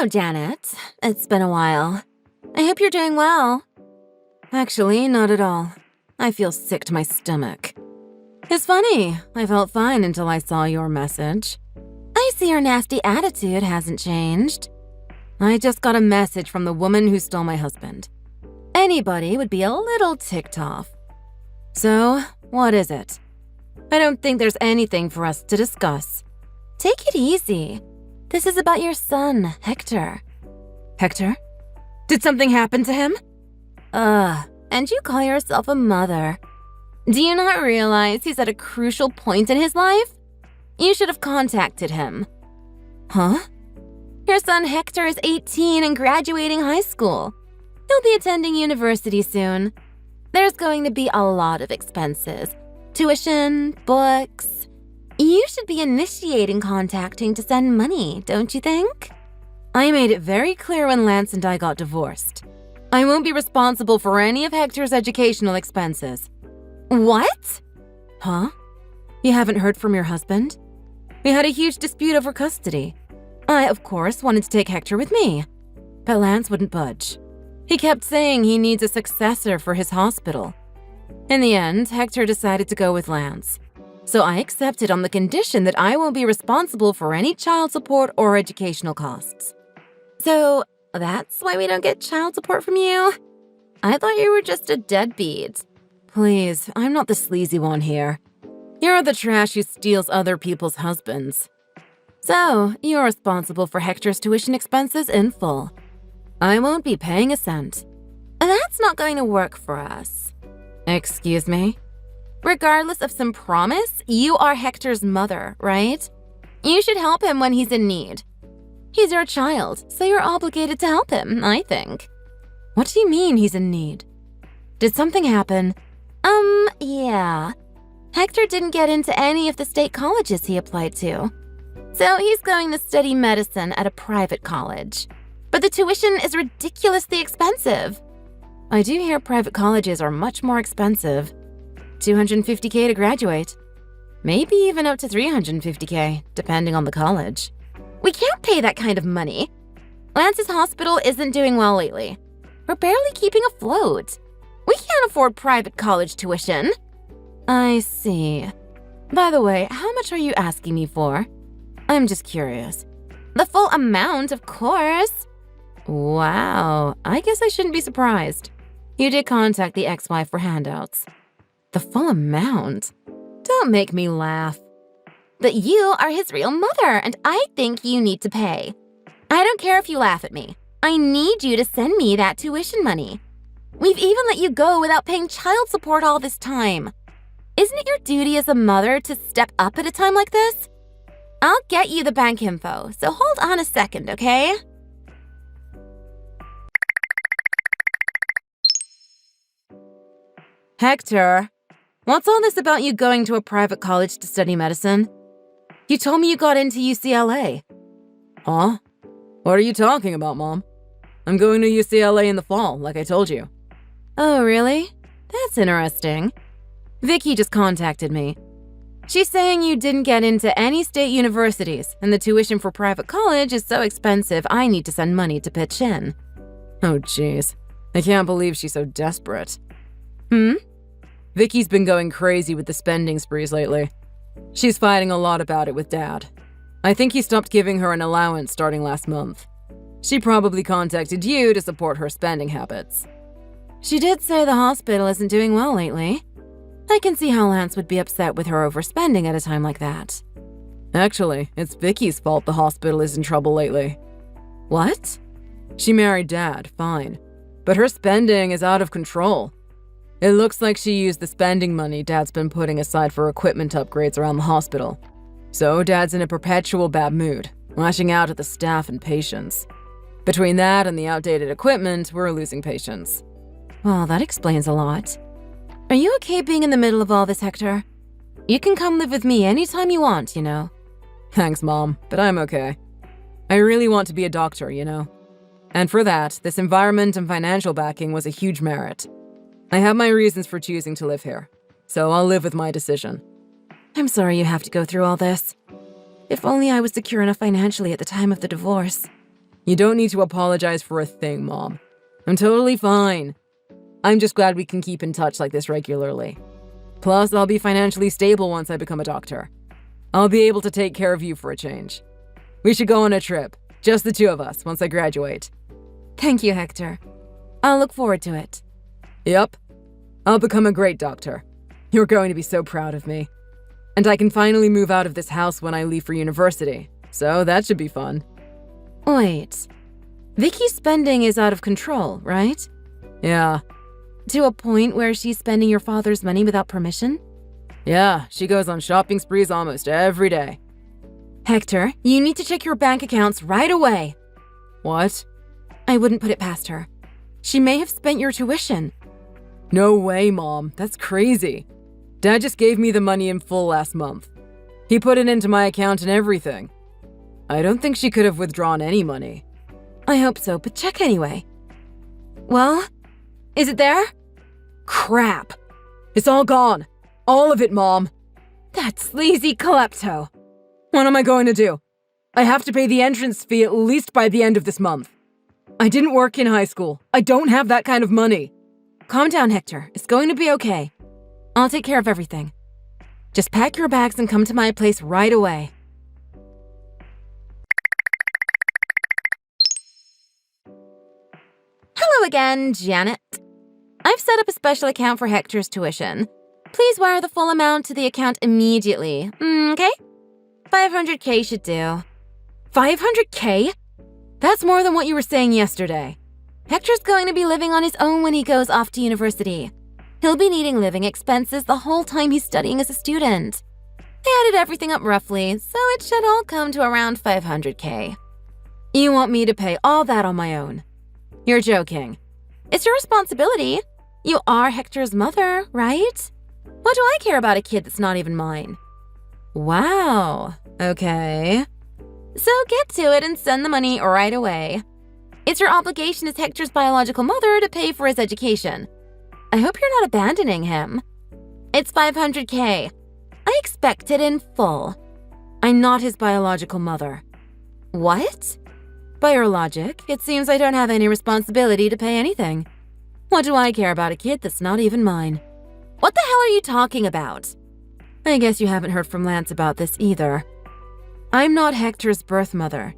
Hello, Janet. It's been a while. I hope you're doing well. Actually, not at all. I feel sick to my stomach. It's funny, I felt fine until I saw your message. I see your nasty attitude hasn't changed. I just got a message from the woman who stole my husband. Anybody would be a little ticked off. So, what is it? I don't think there's anything for us to discuss. Take it easy. This is about your son, Hector. Hector? Did something happen to him? And you call yourself a mother. Do you not realize he's at a crucial point in his life? You should have contacted him. Huh? Your son Hector is 18 and graduating high school. He'll be attending university soon. There's going to be a lot of expenses. Tuition, books. You should be initiating contacting to send money, don't you think? I made it very clear when Lance and I got divorced. I won't be responsible for any of Hector's educational expenses. What? Huh? You haven't heard from your husband? We had a huge dispute over custody. I, of course, wanted to take Hector with me, but Lance wouldn't budge. He kept saying he needs a successor for his hospital. In the end, Hector decided to go with Lance. So I accepted on the condition that I won't be responsible for any child support or educational costs. So that's why we don't get child support from you? I thought you were just a deadbeat. Please, I'm not the sleazy one here. You're the trash who steals other people's husbands. So, you're responsible for Hector's tuition expenses in full. I won't be paying a cent. That's not going to work for us. Excuse me? Regardless of some promise, you are Hector's mother, right? You should help him when he's in need. He's your child, so you're obligated to help him, I think. What do you mean he's in need? Did something happen? Yeah. Hector didn't get into any of the state colleges he applied to. So he's going to study medicine at a private college. But the tuition is ridiculously expensive. I do hear private colleges are much more expensive. $250K to graduate. Maybe even up to $350K, depending on the college. We can't pay that kind of money. Lance's hospital isn't doing well lately. We're barely keeping afloat. We can't afford private college tuition. I see. By the way, how much are you asking me for? I'm just curious. The full amount, of course. Wow, I guess I shouldn't be surprised. You did contact the ex-wife for handouts. The full amount? Don't make me laugh. But you are his real mother, and I think you need to pay. I don't care if you laugh at me. I need you to send me that tuition money. We've even let you go without paying child support all this time. Isn't it your duty as a mother to step up at a time like this? I'll get you the bank info, so hold on a second, okay? Hector, what's all this about you going to a private college to study medicine? You told me you got into UCLA. Huh? What are you talking about, Mom? I'm going to UCLA in the fall, like I told you. Oh, really? That's interesting. Vicky just contacted me. She's saying you didn't get into any state universities, and the tuition for private college is so expensive I need to send money to pitch in. Oh, jeez. I can't believe she's so desperate. Vicky's been going crazy with the spending sprees lately. She's fighting a lot about it with Dad. I think he stopped giving her an allowance starting last month. She probably contacted you to support her spending habits. She did say the hospital isn't doing well lately. I can see how Lance would be upset with her overspending at a time like that. Actually, it's Vicky's fault the hospital is in trouble lately. What? She married Dad, fine. But her spending is out of control. It looks like she used the spending money Dad's been putting aside for equipment upgrades around the hospital. So Dad's in a perpetual bad mood, lashing out at the staff and patients. Between that and the outdated equipment, we're losing patience. Well, that explains a lot. Are you okay being in the middle of all this, Hector? You can come live with me anytime you want, you know. Thanks, Mom, but I'm okay. I really want to be a doctor, you know. And for that, this environment and financial backing was a huge merit. I have my reasons for choosing to live here, so I'll live with my decision. I'm sorry you have to go through all this. If only I was secure enough financially at the time of the divorce. You don't need to apologize for a thing, Mom. I'm totally fine. I'm just glad we can keep in touch like this regularly. Plus, I'll be financially stable once I become a doctor. I'll be able to take care of you for a change. We should go on a trip, just the two of us, once I graduate. Thank you, Hector. I'll look forward to it. Yep. I'll become a great doctor. You're going to be so proud of me. And I can finally move out of this house when I leave for university, so that should be fun. Wait. Vicky's spending is out of control, right? Yeah. To a point where she's spending your father's money without permission? Yeah, she goes on shopping sprees almost every day. Hector, you need to check your bank accounts right away. What? I wouldn't put it past her. She may have spent your tuition. No way, Mom. That's crazy. Dad just gave me the money in full last month. He put it into my account and everything. I don't think she could have withdrawn any money. I hope so, but check anyway. Well, is it there? Crap. It's all gone. All of it, Mom. That sleazy klepto. What am I going to do? I have to pay the entrance fee at least by the end of this month. I didn't work in high school. I don't have that kind of money. Calm down, Hector. It's going to be okay. I'll take care of everything. Just pack your bags and come to my place right away. Hello again, Janet. I've set up a special account for Hector's tuition. Please wire the full amount to the account immediately, okay? 500K should do. 500K? That's more than what you were saying yesterday. Hector's going to be living on his own when he goes off to university. He'll be needing living expenses the whole time he's studying as a student. I added everything up roughly, so it should all come to around 500K. You want me to pay all that on my own? You're joking. It's your responsibility. You are Hector's mother, right? What do I care about a kid that's not even mine? Wow, okay. So get to it and send the money right away. It's your obligation as Hector's biological mother to pay for his education. I hope you're not abandoning him. It's 500K. I expect it in full. I'm not his biological mother. What? By your logic, it seems I don't have any responsibility to pay anything. What do I care about a kid that's not even mine? What the hell are you talking about? I guess you haven't heard from Lance about this either. I'm not Hector's birth mother.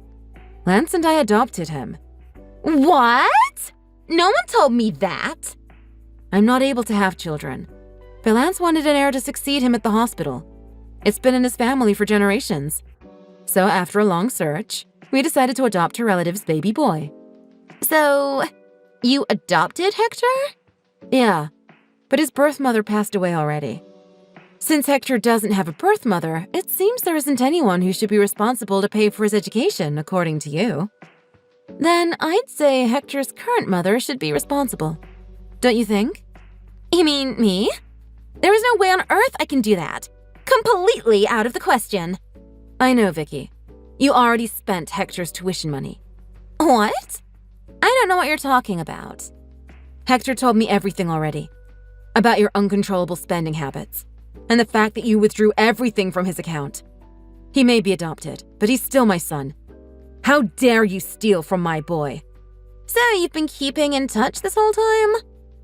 Lance and I adopted him. What? No one told me that. I'm not able to have children, but Lance wanted an heir to succeed him at the hospital. It's been in his family for generations. So after a long search, we decided to adopt her relative's baby boy. So, you adopted Hector? Yeah, but his birth mother passed away already. Since Hector doesn't have a birth mother, it seems there isn't anyone who should be responsible to pay for his education, according to you. Then I'd say Hector's current mother should be responsible. Don't you think? You mean me? There is no way on earth I can do that. Completely out of the question. I know, Vicky. You already spent Hector's tuition money. What? I don't know what you're talking about. Hector told me everything already. About your uncontrollable spending habits. And the fact that you withdrew everything from his account. He may be adopted, but he's still my son. How dare you steal from my boy? So you've been keeping in touch this whole time?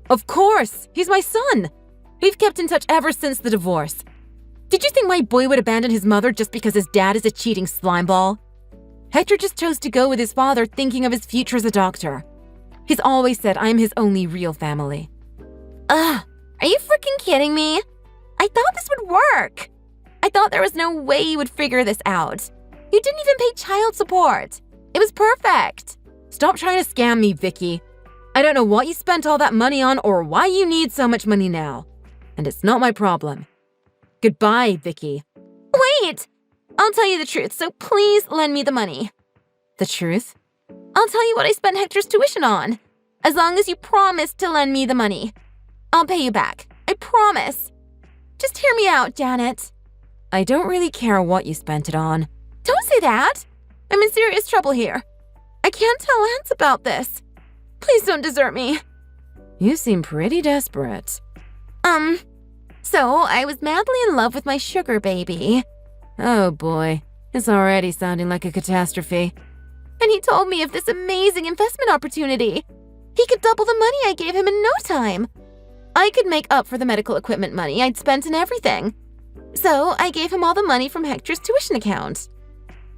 Of course! He's my son! We've kept in touch ever since the divorce. Did you think my boy would abandon his mother just because his dad is a cheating slimeball? Hector just chose to go with his father thinking of his future as a doctor. He's always said I'm his only real family. Ugh, are you freaking kidding me? I thought this would work. I thought there was no way you would figure this out. You didn't even pay child support. It was perfect. Stop trying to scam me, Vicky. I don't know what you spent all that money on or why you need so much money now. And it's not my problem. Goodbye, Vicky. Wait! I'll tell you the truth, so please lend me the money. The truth? I'll tell you what I spent Hector's tuition on. As long as you promise to lend me the money. I'll pay you back. I promise. Just hear me out, Janet. I don't really care what you spent it on. Don't say that. I'm in serious trouble here. I can't tell Lance about this. Please don't desert me. You seem pretty desperate. So I was madly in love with my sugar baby. Oh boy, it's already sounding like a catastrophe. and he told me of this amazing investment opportunity. He could double the money I gave him in no time. I could make up for the medical equipment money I'd spent and everything. So I gave him all the money from Hector's tuition account.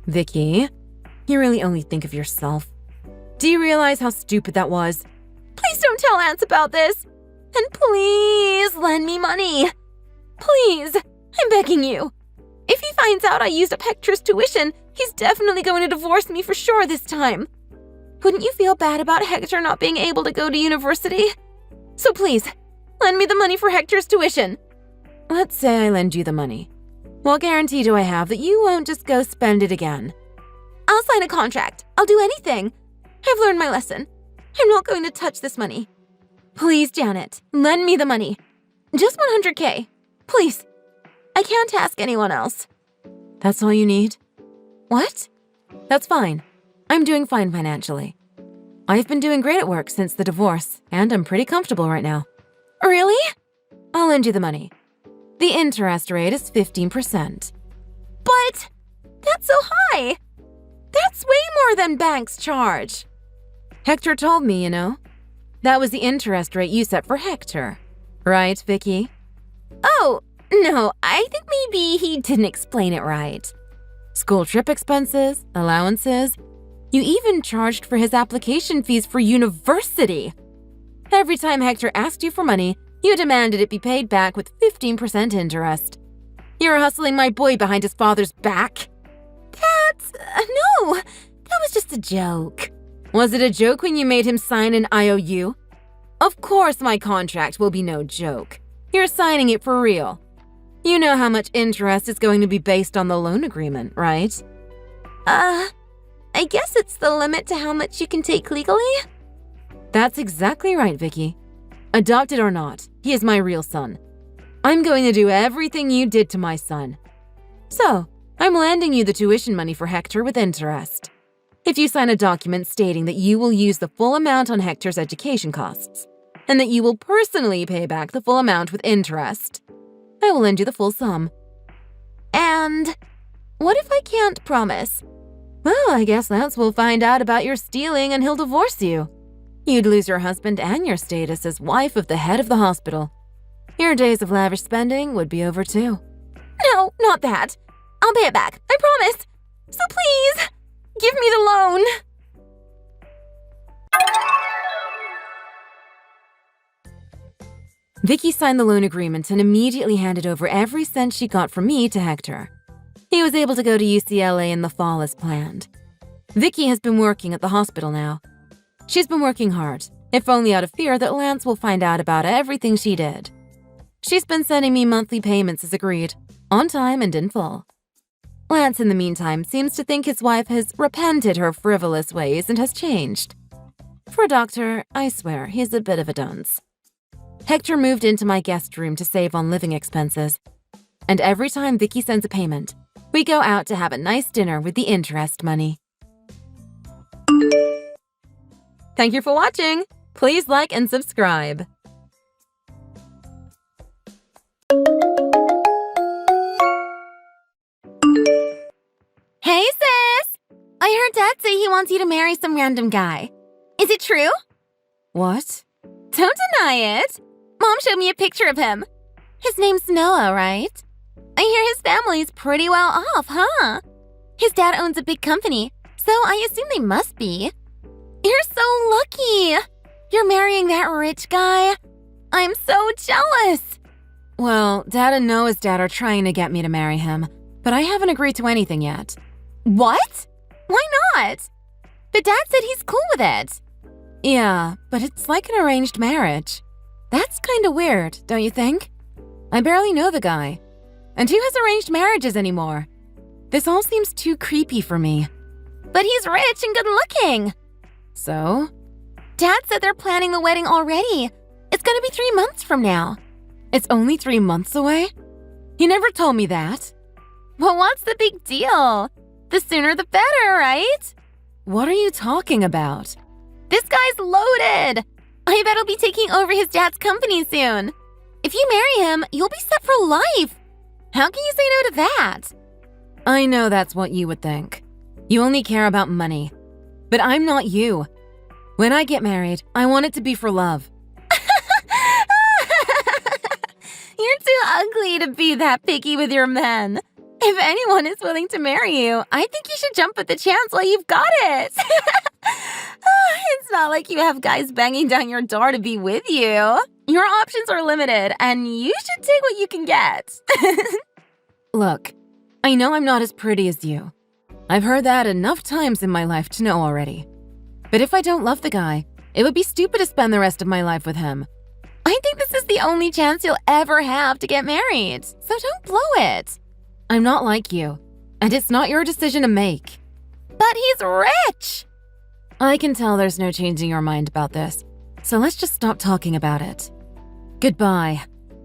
Vicky, you really only think of yourself. Do you realize how stupid that was? Please don't tell Lance about this. And please lend me money. Please, I'm begging you. If he finds out I used up Hector's tuition, he's definitely going to divorce me for sure this time. Wouldn't you feel bad about Hector not being able to go to university? So please, lend me the money for Hector's tuition. Let's say I lend you the money. What guarantee do I have that you won't just go spend it again? I'll sign a contract. I'll do anything. I've learned my lesson. I'm not going to touch this money. Please, Janet, lend me the money. Just $100K. Please. I can't ask anyone else. That's all you need? What? That's fine. I'm doing fine financially. I've been doing great at work since the divorce, and I'm pretty comfortable right now. Really? I'll lend you the money. The interest rate is 15%. But that's so high. That's way more than banks charge. Hector told me, you know. That was the interest rate you set for Hector. Right, Vicky? Oh, no, I think maybe he didn't explain it right. School trip expenses, allowances. You even charged for his application fees for university. Every time Hector asked you for money, you demanded it be paid back with 15% interest. You're hustling my boy behind his father's back. No, that was just a joke. Was it a joke when you made him sign an IOU? Of course my contract will be no joke. You're signing it for real. You know how much interest is going to be based on the loan agreement, right? I guess it's the limit to how much you can take legally? That's exactly right, Vicky. Adopted or not, he is my real son. I'm going to do everything you did to my son. So, I'm lending you the tuition money for Hector with interest. If you sign a document stating that you will use the full amount on Hector's education costs, and that you will personally pay back the full amount with interest, I will lend you the full sum. And what if I can't promise? Well, I guess Lance will find out about your stealing and he'll divorce you. You'd lose your husband and your status as wife of the head of the hospital. Your days of lavish spending would be over too. No, not that. I'll pay it back, I promise. So please, give me the loan. Vicky signed the loan agreement and immediately handed over every cent she got from me to Hector. He was able to go to UCLA in the fall as planned. Vicky has been working at the hospital now. She's been working hard, if only out of fear that Lance will find out about everything she did. She's been sending me monthly payments as agreed, on time and in full. Lance, in the meantime, seems to think his wife has repented her frivolous ways and has changed. For a doctor, I swear, he's a bit of a dunce. Hector moved into my guest room to save on living expenses. And every time Vicky sends a payment, we go out to have a nice dinner with the interest money. Thank you for watching. Please like and subscribe. Hey, sis! I heard Dad say he wants you to marry some random guy. Is it true? What? Don't deny it. Mom showed me a picture of him. His name's Noah, right? I hear his family's pretty well off, huh? His dad owns a big company, so I assume they must be. You're so lucky. You're marrying that rich guy. I'm so jealous. Well, Dad and Noah's dad are trying to get me to marry him, but I haven't agreed to anything yet. What? Why not? But Dad said he's cool with it. Yeah, but it's like an arranged marriage. That's kind of weird, don't you think? I barely know the guy. And who has arranged marriages anymore? This all seems too creepy for me. But he's rich and good looking. So? Dad said they're planning the wedding already. It's gonna be 3 months from now. It's only 3 months away? He never told me that. Well, what's the big deal? The sooner the better, right? What are you talking about? This guy's loaded. I bet he'll be taking over his dad's company soon. If you marry him, you'll be set for life. How can you say no to that? I know that's what you would think. You only care about money. But I'm not you. When I get married, I want it to be for love. You're too ugly to be that picky with your men. If anyone is willing to marry you, I think you should jump at the chance while you've got it. It's not like you have guys banging down your door to be with you. Your options are limited, and you should take what you can get. Look, I know I'm not as pretty as you. I've heard that enough times in my life to know already. But if I don't love the guy, it would be stupid to spend the rest of my life with him. I think this is the only chance you'll ever have to get married, so don't blow it. I'm not like you, and it's not your decision to make. But he's rich! I can tell there's no changing your mind about this, so let's just stop talking about it. Goodbye.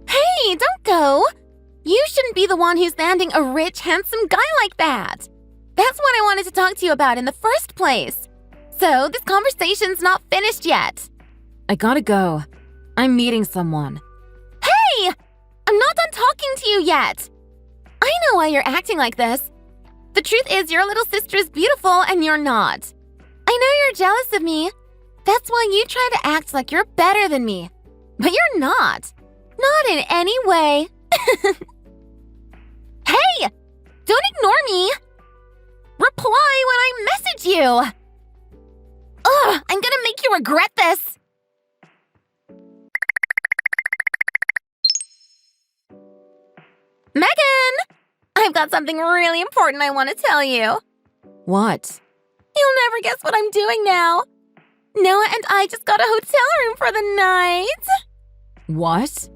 Hey, don't go! You shouldn't be the one who's landing a rich, handsome guy like that. That's what I wanted to talk to you about in the first place. So this conversation's not finished yet. I gotta go. I'm meeting someone. Hey! I'm not done talking to you yet. I know why you're acting like this. The truth is your little sister is beautiful and you're not. I know you're jealous of me. That's why you try to act like you're better than me. But you're not. Not in any way. Hey! Don't ignore me! Reply when I message you! Ugh, I'm gonna make you regret this! Megan! I've got something really important I want to tell you. What? You'll never guess what I'm doing now. Noah and I just got a hotel room for the night. What?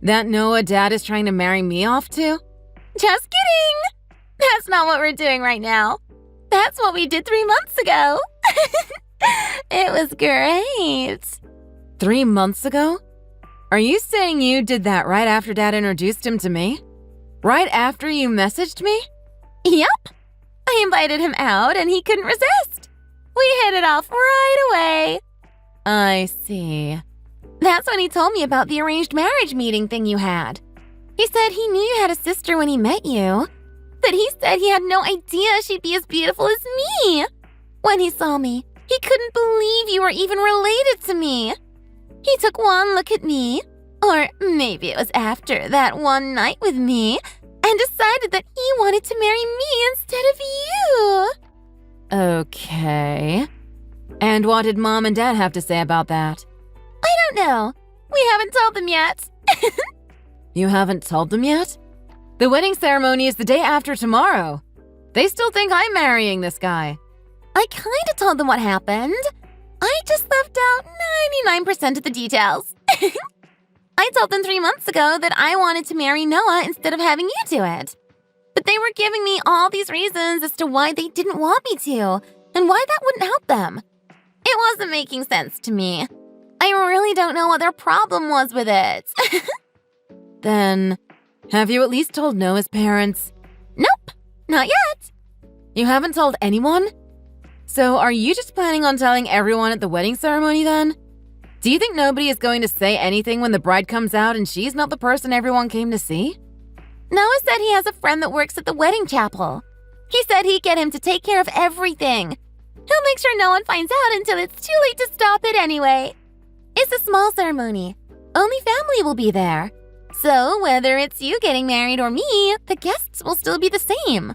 That Noah dad is trying to marry me off to? Just kidding! That's not what we're doing right now. That's what we did 3 months ago. It was great. 3 months ago? Are you saying you did that right after Dad introduced him to me? Right after you messaged me? Yep. I invited him out and he couldn't resist. We hit it off right away. I see. That's when he told me about the arranged marriage meeting thing you had. He said he knew you had a sister when he met you, but he said he had no idea she'd be as beautiful as me. When he saw me, he couldn't believe you were even related to me. He took one look at me, or maybe it was after that one night with me, and decided that he wanted to marry me instead of you. Okay. And what did Mom and Dad have to say about that? I don't know. We haven't told them yet. You haven't told them yet? The wedding ceremony is the day after tomorrow. They still think I'm marrying this guy. I kinda told them what happened. I just left out 99% of the details. I told them 3 months ago that I wanted to marry Noah instead of having you do it. But they were giving me all these reasons as to why they didn't want me to, and why that wouldn't help them. It wasn't making sense to me. I really don't know what their problem was with it. Then, have you at least told Noah's parents? Nope, not yet. You haven't told anyone? So are you just planning on telling everyone at the wedding ceremony then? Do you think nobody is going to say anything when the bride comes out and she's not the person everyone came to see? Noah said he has a friend that works at the wedding chapel. He said he'd get him to take care of everything. He'll make sure no one finds out until it's too late to stop it anyway. It's a small ceremony. Only family will be there. So whether it's you getting married or me, the guests will still be the same.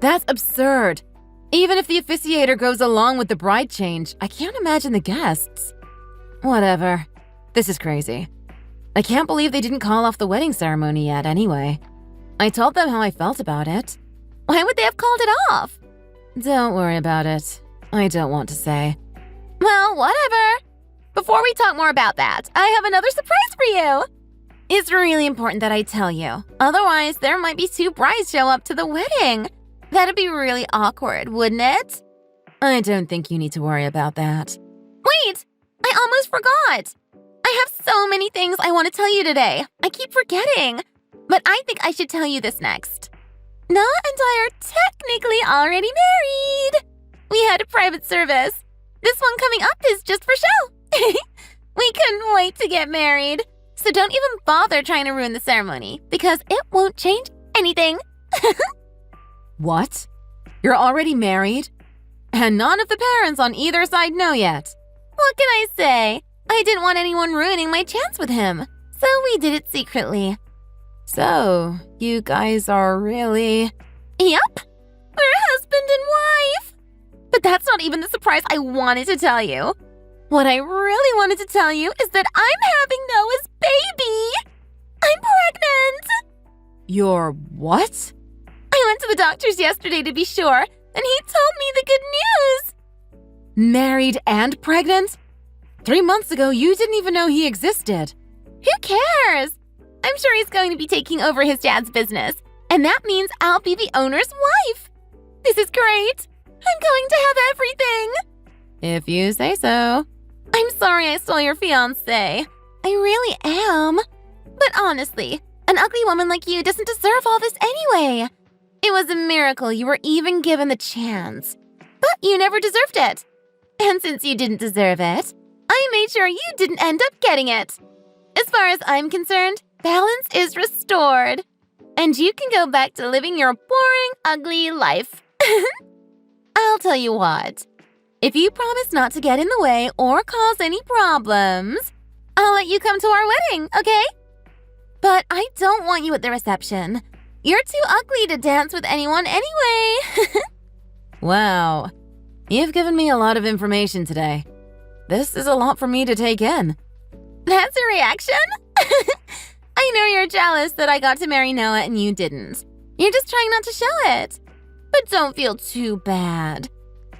That's absurd. Even if the officiator goes along with the bride change, I can't imagine the guests. Whatever. This is crazy. I can't believe they didn't call off the wedding ceremony yet anyway. I told them how I felt about it. Why would they have called it off? Don't worry about it. I don't want to say. Well, whatever. Before we talk more about that, I have another surprise for you. It's really important that I tell you. Otherwise, there might be 2 brides show up to the wedding. That'd be really awkward, wouldn't it? I don't think you need to worry about that. Wait! I almost forgot! I have so many things I want to tell you today. I keep forgetting. But I think I should tell you this next. Noah and I are technically already married. We had a private service. This one coming up is just for show. We couldn't wait to get married. So don't even bother trying to ruin the ceremony, because it won't change anything. What? You're already married? And none of the parents on either side know yet. What can I say? I didn't want anyone ruining my chance with him, so we did it secretly. So, you guys are really… Yep, we're husband and wife. But that's not even the surprise I wanted to tell you. What I really wanted to tell you is that I'm having Noah's baby. I'm pregnant. You're what? I went to the doctor's yesterday to be sure, and he told me the good news. Married and pregnant? 3 months ago, you didn't even know he existed. Who cares? I'm sure he's going to be taking over his dad's business, and that means I'll be the owner's wife. This is great. I'm going to have everything. If you say so. I'm sorry I stole your fiancé. I really am. But honestly, an ugly woman like you doesn't deserve all this anyway. It was a miracle you were even given the chance. But you never deserved it. And since you didn't deserve it, I made sure you didn't end up getting it. As far as I'm concerned, balance is restored. And you can go back to living your boring, ugly life. I'll tell you what. If you promise not to get in the way or cause any problems, I'll let you come to our wedding, okay? But I don't want you at the reception. You're too ugly to dance with anyone anyway. Wow. You've given me a lot of information today. This is a lot for me to take in. That's a reaction? I know you're jealous that I got to marry Noah and you didn't. You're just trying not to show it. But don't feel too bad.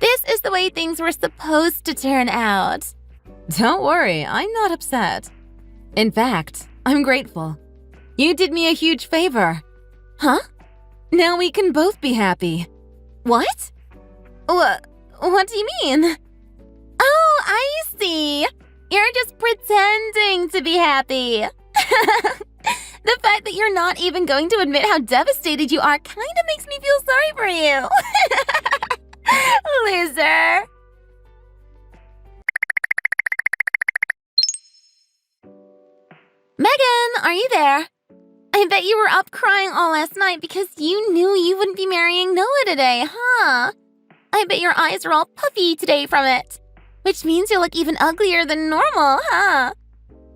This is the way things were supposed to turn out. Don't worry, I'm not upset. In fact, I'm grateful. You did me a huge favor. Huh? Now we can both be happy. What? What do you mean? Oh, I see. You're just pretending to be happy. The fact that you're not even going to admit how devastated you are kind of makes me feel sorry for you. Loser. Megan, are you there? I bet you were up crying all last night because you knew you wouldn't be marrying Noah today, huh? I bet your eyes are all puffy today from it. Which means you look even uglier than normal, huh?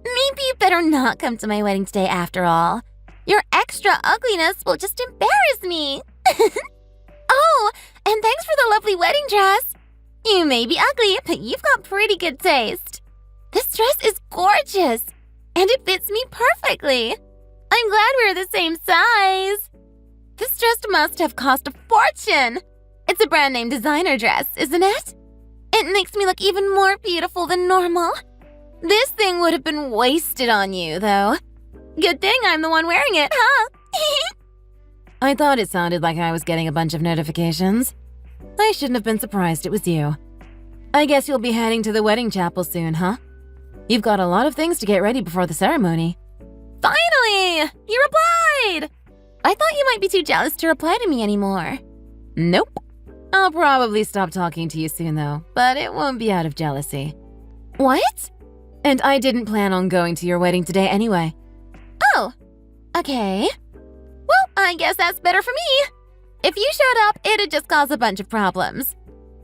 Maybe you better not come to my wedding today after all. Your extra ugliness will just embarrass me. Oh, and thanks for the lovely wedding dress. You may be ugly, but you've got pretty good taste. This dress is gorgeous, and it fits me perfectly. I'm glad we're the same size. This dress must have cost a fortune. It's a brand name designer dress, isn't it? It makes me look even more beautiful than normal. This thing would have been wasted on you, though. Good thing I'm the one wearing it, huh? I thought it sounded like I was getting a bunch of notifications. I shouldn't have been surprised it was you. I guess you'll be heading to the wedding chapel soon, huh? You've got a lot of things to get ready before the ceremony. Finally! You replied! I thought you might be too jealous to reply to me anymore. Nope. I'll probably stop talking to you soon, though, but it won't be out of jealousy. What? And I didn't plan on going to your wedding today anyway. Oh, okay. Well, I guess that's better for me. If you showed up, it'd just cause a bunch of problems.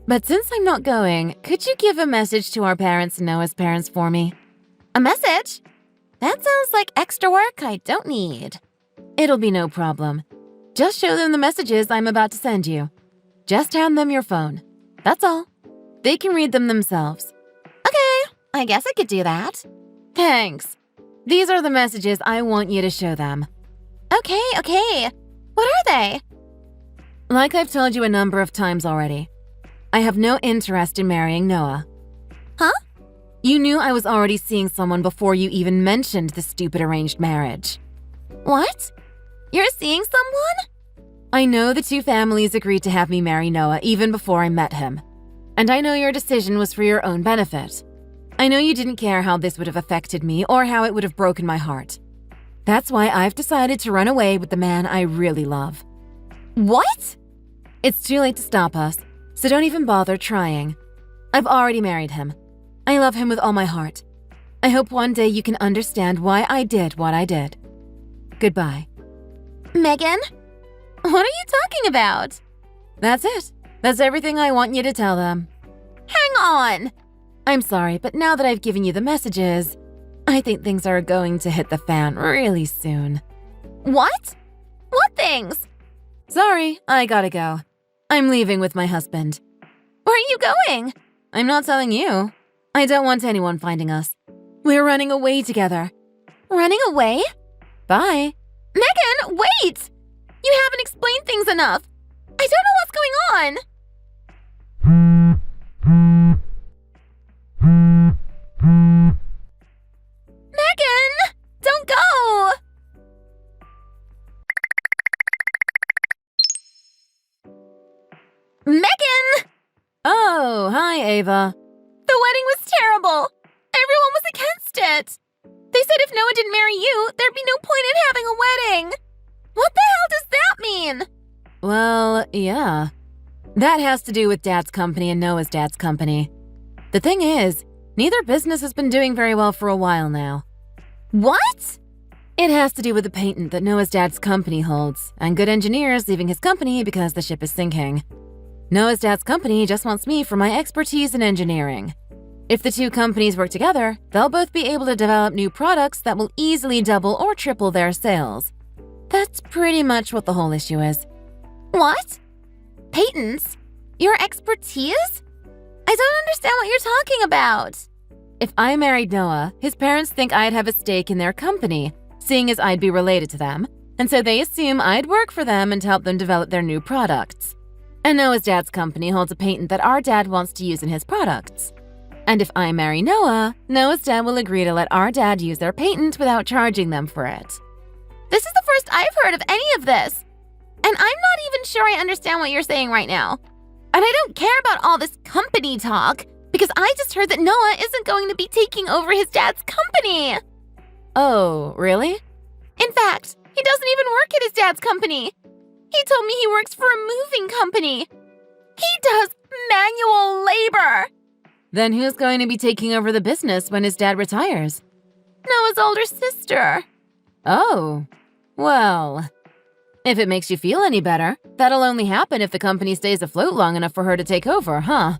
But since I'm not going, could you give a message to our parents and Noah's parents for me? A message? That sounds like extra work I don't need. It'll be no problem. Just show them the messages I'm about to send you. Just hand them your phone. That's all. They can read them themselves. Okay, I guess I could do that. Thanks. These are the messages I want you to show them. Okay. What are they? Like I've told you a number of times already, I have no interest in marrying Noah. Huh? You knew I was already seeing someone before you even mentioned the stupid arranged marriage. What? You're seeing someone? I know the two families agreed to have me marry Noah even before I met him. And I know your decision was for your own benefit. I know you didn't care how this would have affected me or how it would have broken my heart. That's why I've decided to run away with the man I really love. What? It's too late to stop us, so don't even bother trying. I've already married him. I love him with all my heart. I hope one day you can understand why I did what I did. Goodbye. Megan? What are you talking about? That's it. That's everything I want you to tell them. Hang on! I'm sorry, but now that I've given you the messages, I think things are going to hit the fan really soon. What? What things? Sorry, I gotta go. I'm leaving with my husband. Where are you going? I'm not telling you. I don't want anyone finding us. We're running away together. Running away? Bye. Megan, wait! You haven't explained things enough. I don't know what's going on. Megan! Don't go! Megan! Oh, hi, Ava. The wedding was terrible. Everyone was against it. They said if Noah didn't marry you, there'd be no point in having a wedding. What the hell does that mean? Well, yeah. That has to do with Dad's company and Noah's dad's company. The thing is, neither business has been doing very well for a while now. What? It has to do with the patent that Noah's dad's company holds, and good engineers leaving his company because the ship is sinking. Noah's dad's company just wants me for my expertise in engineering. If the two companies work together, they'll both be able to develop new products that will easily double or triple their sales. That's pretty much what the whole issue is. What? Patents? Your expertise? I don't understand what you're talking about. If I married Noah, his parents think I'd have a stake in their company, seeing as I'd be related to them, and so they assume I'd work for them and help them develop their new products. And Noah's dad's company holds a patent that our dad wants to use in his products. And if I marry Noah, Noah's dad will agree to let our dad use their patent without charging them for it. This is the first I've heard of any of this. And I'm not even sure I understand what you're saying right now. And I don't care about all this company talk, because I just heard that Noah isn't going to be taking over his dad's company. Oh, really? In fact, he doesn't even work at his dad's company. He told me he works for a moving company. He does manual labor. Then who's going to be taking over the business when his dad retires? Noah's older sister. Oh, well, if it makes you feel any better, that'll only happen if the company stays afloat long enough for her to take over, huh?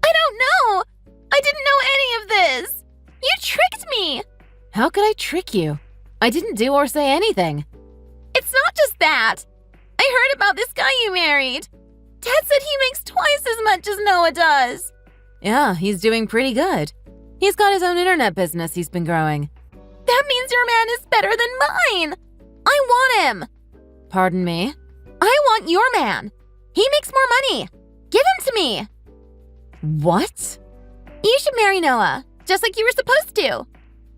I don't know. I didn't know any of this. You tricked me. How could I trick you? I didn't do or say anything. It's not just that. I heard about this guy you married. Dad said he makes twice as much as Noah does. Yeah, he's doing pretty good. He's got his own internet business he's been growing. That means your man is better than mine. I want him. Pardon me? I want your man. He makes more money. Give him to me. What? You should marry Noah, just like you were supposed to.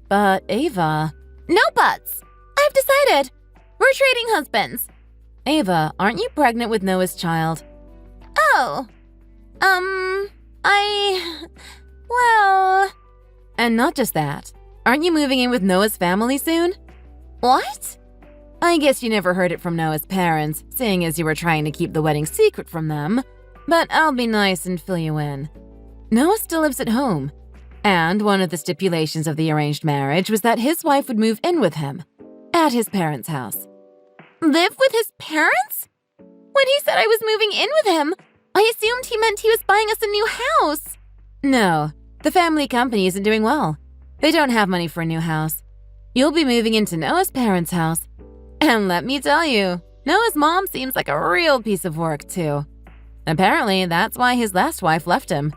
But Ava... No buts. I've decided. We're trading husbands. Ava, aren't you pregnant with Noah's child? Oh. Well... And not just that. Aren't you moving in with Noah's family soon? What? I guess you never heard it from Noah's parents, seeing as you were trying to keep the wedding secret from them. But I'll be nice and fill you in. Noah still lives at home. And one of the stipulations of the arranged marriage was that his wife would move in with him, at his parents' house. Live with his parents? When he said I was moving in with him, I assumed he meant he was buying us a new house. No, the family company isn't doing well. They don't have money for a new house. You'll be moving into Noah's parents' house. And let me tell you, Noah's mom seems like a real piece of work, too. Apparently, that's why his last wife left him.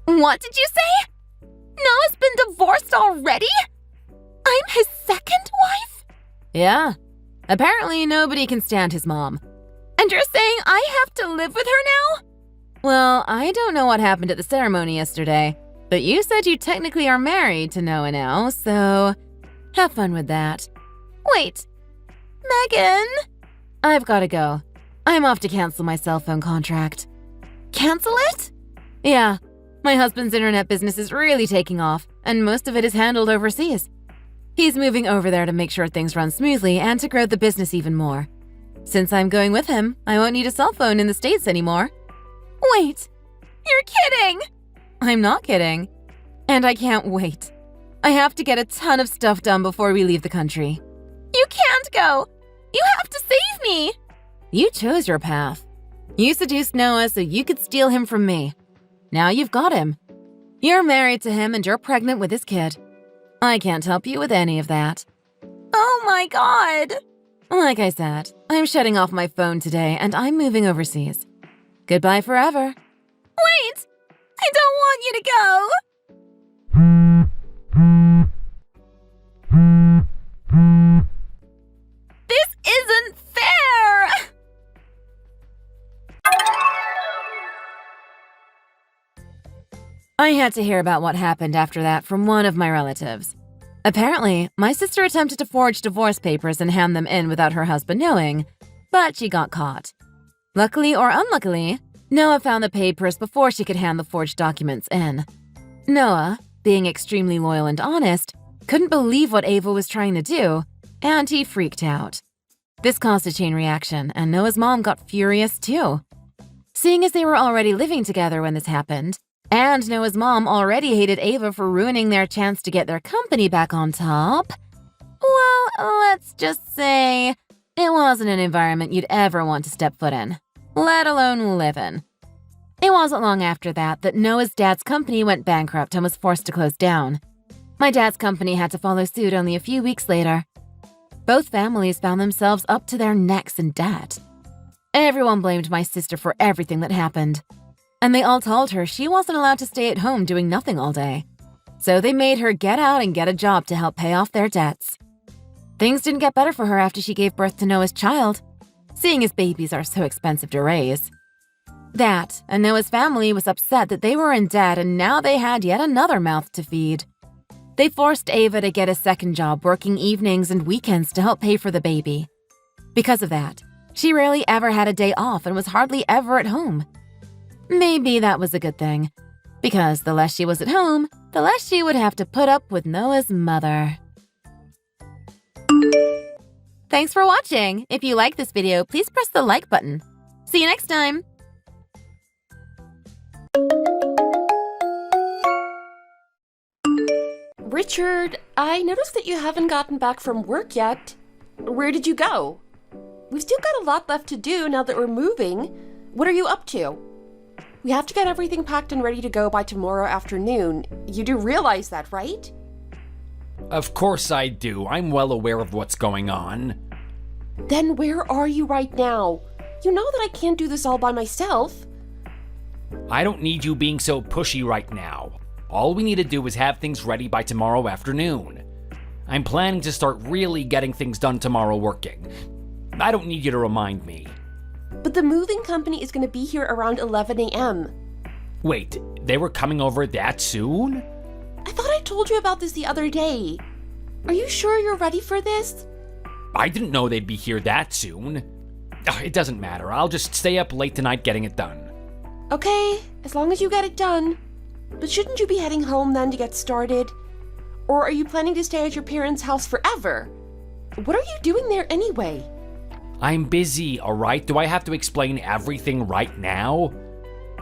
What did you say? Noah's been divorced already? I'm his second wife? Yeah. Apparently, nobody can stand his mom. And you're saying I have to live with her now? Well, I don't know what happened at the ceremony yesterday, but you said you technically are married to Noah now, so have fun with that. Wait, Megan? I've gotta go. I'm off to cancel my cell phone contract. Cancel it? Yeah. My husband's internet business is really taking off, and most of it is handled overseas. He's moving over there to make sure things run smoothly and to grow the business even more. Since I'm going with him, I won't need a cell phone in the States anymore. Wait, you're kidding! I'm not kidding. And I can't wait. I have to get a ton of stuff done before we leave the country. You can't go! You have to save me! You chose your path. You seduced Noah so you could steal him from me. Now you've got him. You're married to him and you're pregnant with his kid. I can't help you with any of that. Oh my God! Like I said, I'm shutting off my phone today and I'm moving overseas. Goodbye forever. Wait! I don't want you to go! This isn't fair! I had to hear about what happened after that from one of my relatives. Apparently, my sister attempted to forge divorce papers and hand them in without her husband knowing, but she got caught. Luckily or unluckily, Noah found the papers before she could hand the forged documents in. Noah, being extremely loyal and honest, couldn't believe what Ava was trying to do, and he freaked out. This caused a chain reaction, and Noah's mom got furious too. Seeing as they were already living together when this happened, and Noah's mom already hated Ava for ruining their chance to get their company back on top, well, let's just say it wasn't an environment you'd ever want to step foot in, let alone live in. It wasn't long after that Noah's dad's company went bankrupt and was forced to close down. My dad's company had to follow suit only a few weeks later. Both families found themselves up to their necks in debt. Everyone blamed my sister for everything that happened. And they all told her she wasn't allowed to stay at home doing nothing all day. So they made her get out and get a job to help pay off their debts. Things didn't get better for her after she gave birth to Noah's child, seeing as babies are so expensive to raise. That, and Noah's family was upset that they were in debt and now they had yet another mouth to feed. They forced Ava to get a second job working evenings and weekends to help pay for the baby. Because of that, she rarely ever had a day off and was hardly ever at home. Maybe that was a good thing, because the less she was at home, the less she would have to put up with Noah's mother. Thanks for watching! If you like this video, please press the like button. See you next time! Richard, I noticed that you haven't gotten back from work yet. Where did you go? We've still got a lot left to do now that we're moving. What are you up to? We have to get everything packed and ready to go by tomorrow afternoon. You do realize that, right? Of course I do. I'm well aware of what's going on. Then where are you right now? You know that I can't do this all by myself. I don't need you being so pushy right now. All we need to do is have things ready by tomorrow afternoon. I'm planning to start really getting things done tomorrow working. I don't need you to remind me. But the moving company is going to be here around 11 a.m. Wait, they were coming over that soon? I thought I told you about this the other day. Are you sure you're ready for this? I didn't know they'd be here that soon. It doesn't matter. I'll just stay up late tonight getting it done. Okay, as long as you get it done. But shouldn't you be heading home then to get started? Or are you planning to stay at your parents' house forever? What are you doing there anyway? I'm busy, alright? Do I have to explain everything right now?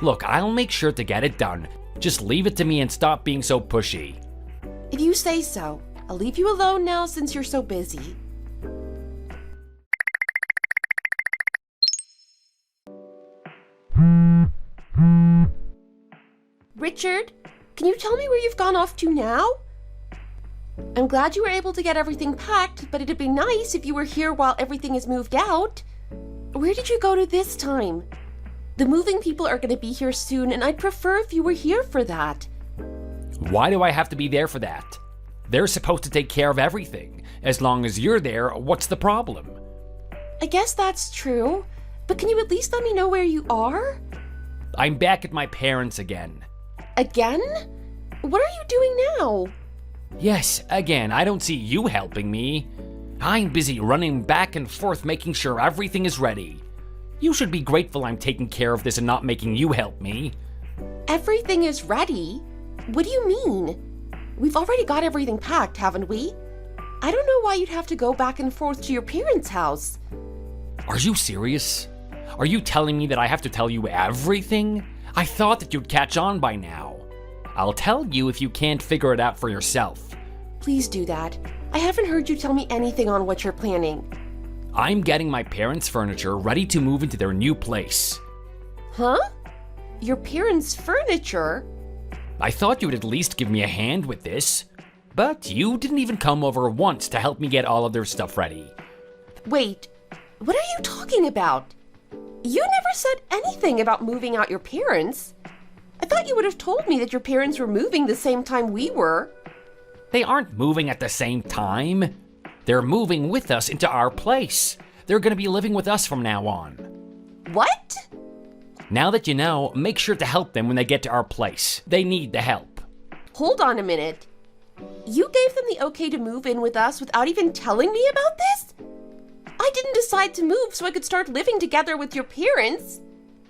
Look, I'll make sure to get it done. Just leave it to me and stop being so pushy. If you say so. I'll leave you alone now since you're so busy. Richard, can you tell me where you've gone off to now? I'm glad you were able to get everything packed, but it'd be nice if you were here while everything is moved out. Where did you go to this time? The moving people are going to be here soon, and I'd prefer if you were here for that. Why do I have to be there for that? They're supposed to take care of everything. As long as you're there, what's the problem? I guess that's true, but can you at least let me know where you are? I'm back at my parents' again. Again? What are you doing now? Yes, again, I don't see you helping me. I'm busy running back and forth making sure everything is ready. You should be grateful I'm taking care of this and not making you help me. Everything is ready? What do you mean? We've already got everything packed, haven't we? I don't know why you'd have to go back and forth to your parents' house. Are you serious? Are you telling me that I have to tell you everything? I thought that you'd catch on by now. I'll tell you if you can't figure it out for yourself. Please do that. I haven't heard you tell me anything on what you're planning. I'm getting my parents' furniture ready to move into their new place. Huh? Your parents' furniture? I thought you would at least give me a hand with this. But you didn't even come over once to help me get all of their stuff ready. Wait, what are you talking about? You never said anything about moving out your parents. I thought you would have told me that your parents were moving the same time we were. They aren't moving at the same time. They're moving with us into our place. They're going to be living with us from now on. What? Now that you know, make sure to help them when they get to our place. They need the help. Hold on a minute. You gave them the okay to move in with us without even telling me about this? I didn't decide to move so I could start living together with your parents.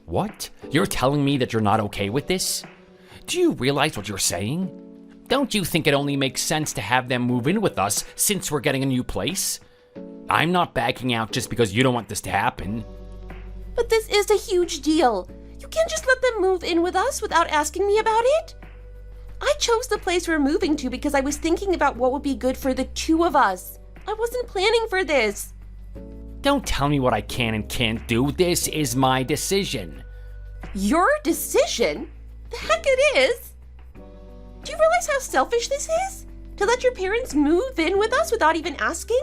What? You're telling me that you're not okay with this? Do you realize what you're saying? Don't you think it only makes sense to have them move in with us since we're getting a new place? I'm not backing out just because you don't want this to happen. But this is a huge deal. You can't just let them move in with us without asking me about it. I chose the place we're moving to because I was thinking about what would be good for the two of us. I wasn't planning for this. Don't tell me what I can and can't do. This is my decision. Your decision? The heck it is! Do you realize how selfish this is? To let your parents move in with us without even asking?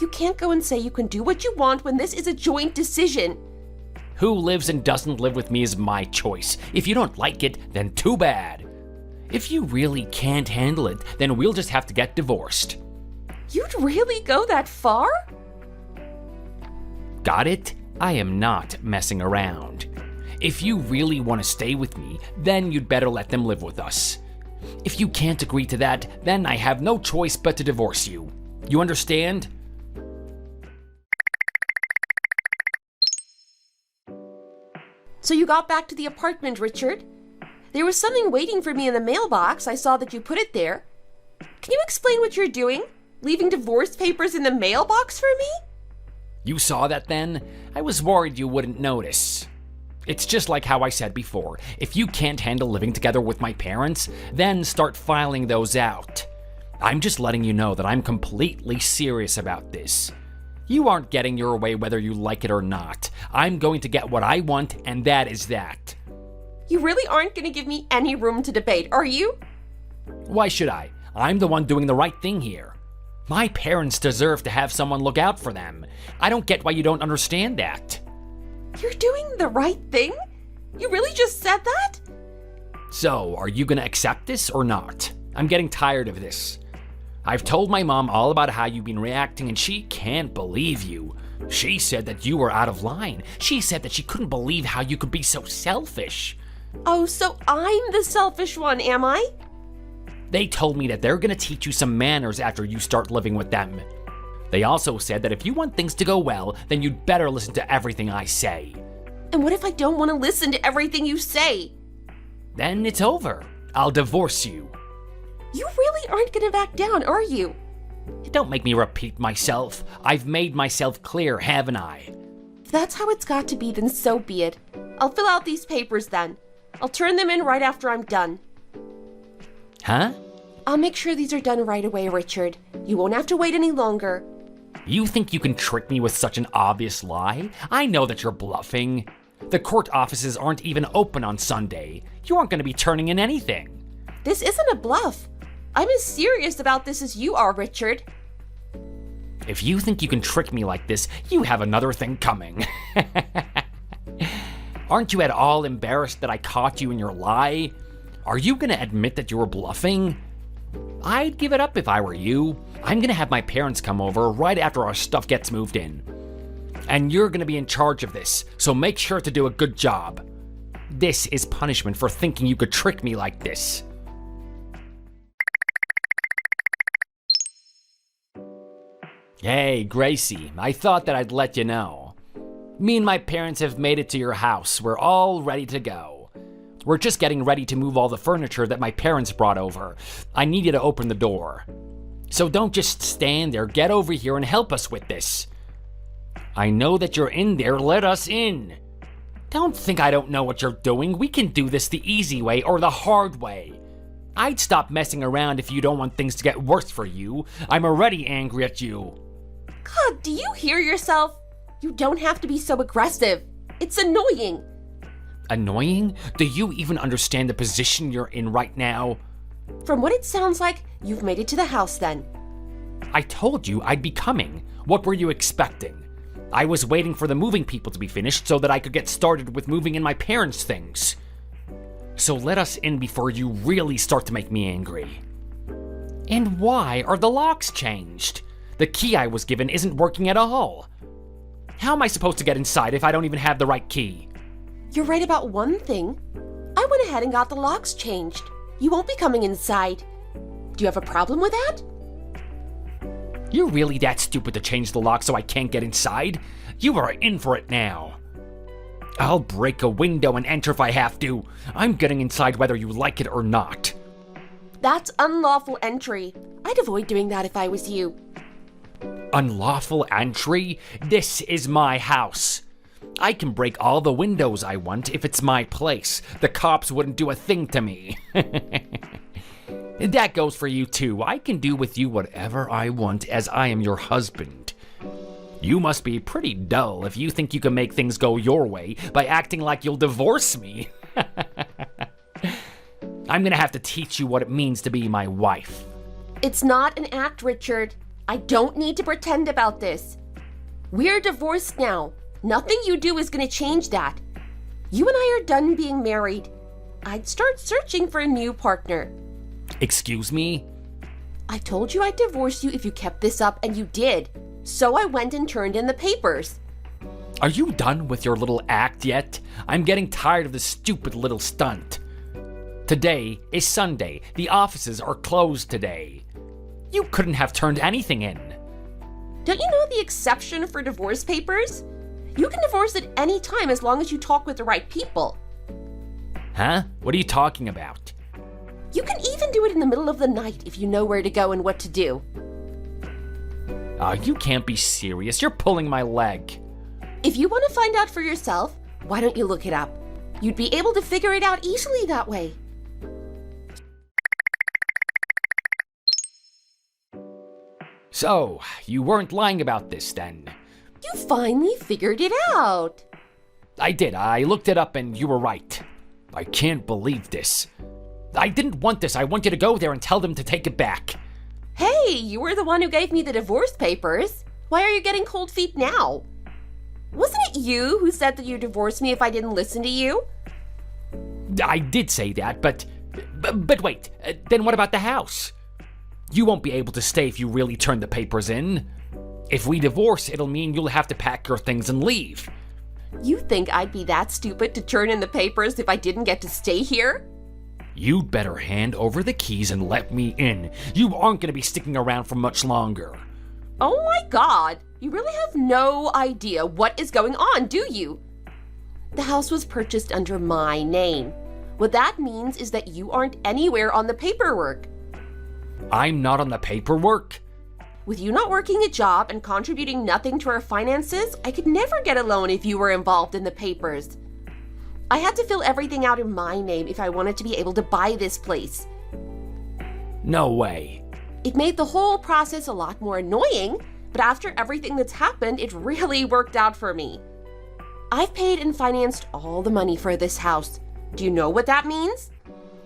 You can't go and say you can do what you want when this is a joint decision. Who lives and doesn't live with me is my choice. If you don't like it, then too bad. If you really can't handle it, then we'll just have to get divorced. You'd really go that far? Got it? I am not messing around. If you really want to stay with me, then you'd better let them live with us. If you can't agree to that, then I have no choice but to divorce you. You understand? So you got back to the apartment, Richard? There was something waiting for me in the mailbox. I saw that you put it there. Can you explain what you're doing? Leaving divorce papers in the mailbox for me? You saw that then? I was worried you wouldn't notice. It's just like how I said before. If you can't handle living together with my parents, then start filing those out. I'm just letting you know that I'm completely serious about this. You aren't getting your way whether you like it or not. I'm going to get what I want, and that is that. You really aren't going to give me any room to debate, are you? Why should I? I'm the one doing the right thing here. My parents deserve to have someone look out for them. I don't get why you don't understand that. You're doing the right thing? You really just said that? So, are you gonna accept this or not? I'm getting tired of this. I've told my mom all about how you've been reacting and she can't believe you. She said that you were out of line. She said that she couldn't believe how you could be so selfish. Oh, so I'm the selfish one, am I? They told me that they're gonna teach you some manners after you start living with them. They also said that if you want things to go well, then you'd better listen to everything I say. And what if I don't want to listen to everything you say? Then it's over. I'll divorce you. You really aren't going to back down, are you? Don't make me repeat myself. I've made myself clear, haven't I? If that's how it's got to be, then so be it. I'll fill out these papers then. I'll turn them in right after I'm done. Huh? I'll make sure these are done right away, Richard. You won't have to wait any longer. You think you can trick me with such an obvious lie? I know that you're bluffing. The court offices aren't even open on Sunday. You aren't going to be turning in anything. This isn't a bluff. I'm as serious about this as you are, Richard. If you think you can trick me like this, you have another thing coming. Aren't you at all embarrassed that I caught you in your lie? Are you going to admit that you were bluffing? I'd give it up if I were you. I'm gonna have my parents come over right after our stuff gets moved in. And you're gonna be in charge of this, so make sure to do a good job. This is punishment for thinking you could trick me like this. Hey, Gracie, I thought that I'd let you know. Me and my parents have made it to your house. We're all ready to go. We're just getting ready to move all the furniture that my parents brought over. I need you to open the door. So don't just stand there, get over here and help us with this. I know that you're in there, let us in. Don't think I don't know what you're doing. We can do this the easy way or the hard way. I'd stop messing around if you don't want things to get worse for you. I'm already angry at you. God, do you hear yourself? You don't have to be so aggressive. It's annoying. Annoying? Do you even understand the position you're in right now? From what it sounds like, you've made it to the house then. I told you I'd be coming. What were you expecting? I was waiting for the moving people to be finished so that I could get started with moving in my parents' things. So let us in before you really start to make me angry. And why are the locks changed? The key I was given isn't working at all. How am I supposed to get inside if I don't even have the right key? You're right about one thing. I went ahead and got the locks changed. You won't be coming inside. Do you have a problem with that? You're really that stupid to change the lock so I can't get inside? You are in for it now. I'll break a window and enter if I have to. I'm getting inside whether you like it or not. That's unlawful entry. I'd avoid doing that if I was you. Unlawful entry? This is my house. I can break all the windows I want if it's my place. The cops wouldn't do a thing to me. That goes for you too. I can do with you whatever I want as I am your husband. You must be pretty dull if you think you can make things go your way by acting like you'll divorce me. I'm gonna have to teach you what it means to be my wife. It's not an act, Richard. I don't need to pretend about this. We're divorced now. Nothing you do is gonna change that. You and I are done being married. I'd start searching for a new partner. Excuse me? I told you I'd divorce you if you kept this up, and you did. So I went and turned in the papers. Are you done with your little act yet? I'm getting tired of this stupid little stunt. Today is Sunday. The offices are closed today. You couldn't have turned anything in. Don't you know the exception for divorce papers? You can divorce at any time as long as you talk with the right people. Huh? What are you talking about? You can even do it in the middle of the night if you know where to go and what to do. You can't be serious. You're pulling my leg. If you want to find out for yourself, why don't you look it up? You'd be able to figure it out easily that way. So, you weren't lying about this then? You finally figured it out. I did. I looked it up and you were right. I can't believe this. I didn't want this. I want you to go there and tell them to take it back. Hey, you were the one who gave me the divorce papers. Why are you getting cold feet now? Wasn't it you who said that you'd divorce me if I didn't listen to you? I did say that, but wait. Then what about the house? You won't be able to stay if you really turn the papers in. If we divorce, it'll mean you'll have to pack your things and leave. You think I'd be that stupid to turn in the papers if I didn't get to stay here? You'd better hand over the keys and let me in. You aren't going to be sticking around for much longer. Oh my God, you really have no idea what is going on, do you? The house was purchased under my name. What that means is that you aren't anywhere on the paperwork. I'm not on the paperwork? With you not working a job and contributing nothing to our finances, I could never get a loan if you were involved in the papers. I had to fill everything out in my name if I wanted to be able to buy this place. No way. It made the whole process a lot more annoying, but after everything that's happened, it really worked out for me. I've paid and financed all the money for this house. Do you know what that means?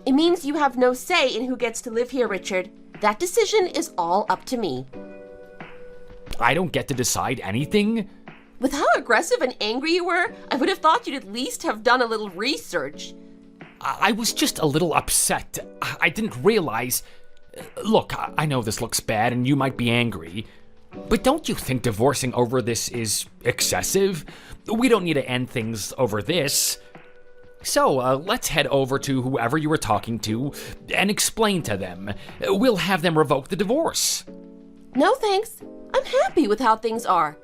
It means you have no say in who gets to live here, Richard. That decision is all up to me. I don't get to decide anything? With how aggressive and angry you were, I would have thought you'd at least have done a little research. I was just a little upset. I didn't realize... Look, I know this looks bad and you might be angry, but don't you think divorcing over this is excessive? We don't need to end things over this. So, let's head over to whoever you were talking to and explain to them. We'll have them revoke the divorce. No thanks. I'm happy with how things are.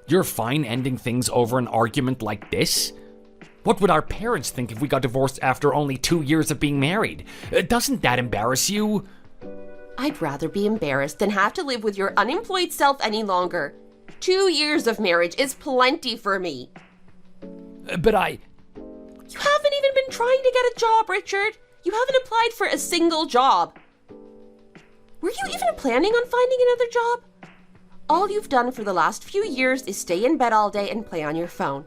You're fine ending things over an argument like this? What would our parents think if we got divorced after only 2 years of being married? Doesn't that embarrass you? I'd rather be embarrassed than have to live with your unemployed self any longer. 2 years of marriage is plenty for me. But You haven't even been trying to get a job, Richard. You haven't applied for a single job. Were you even planning on finding another job? All you've done for the last few years is stay in bed all day and play on your phone.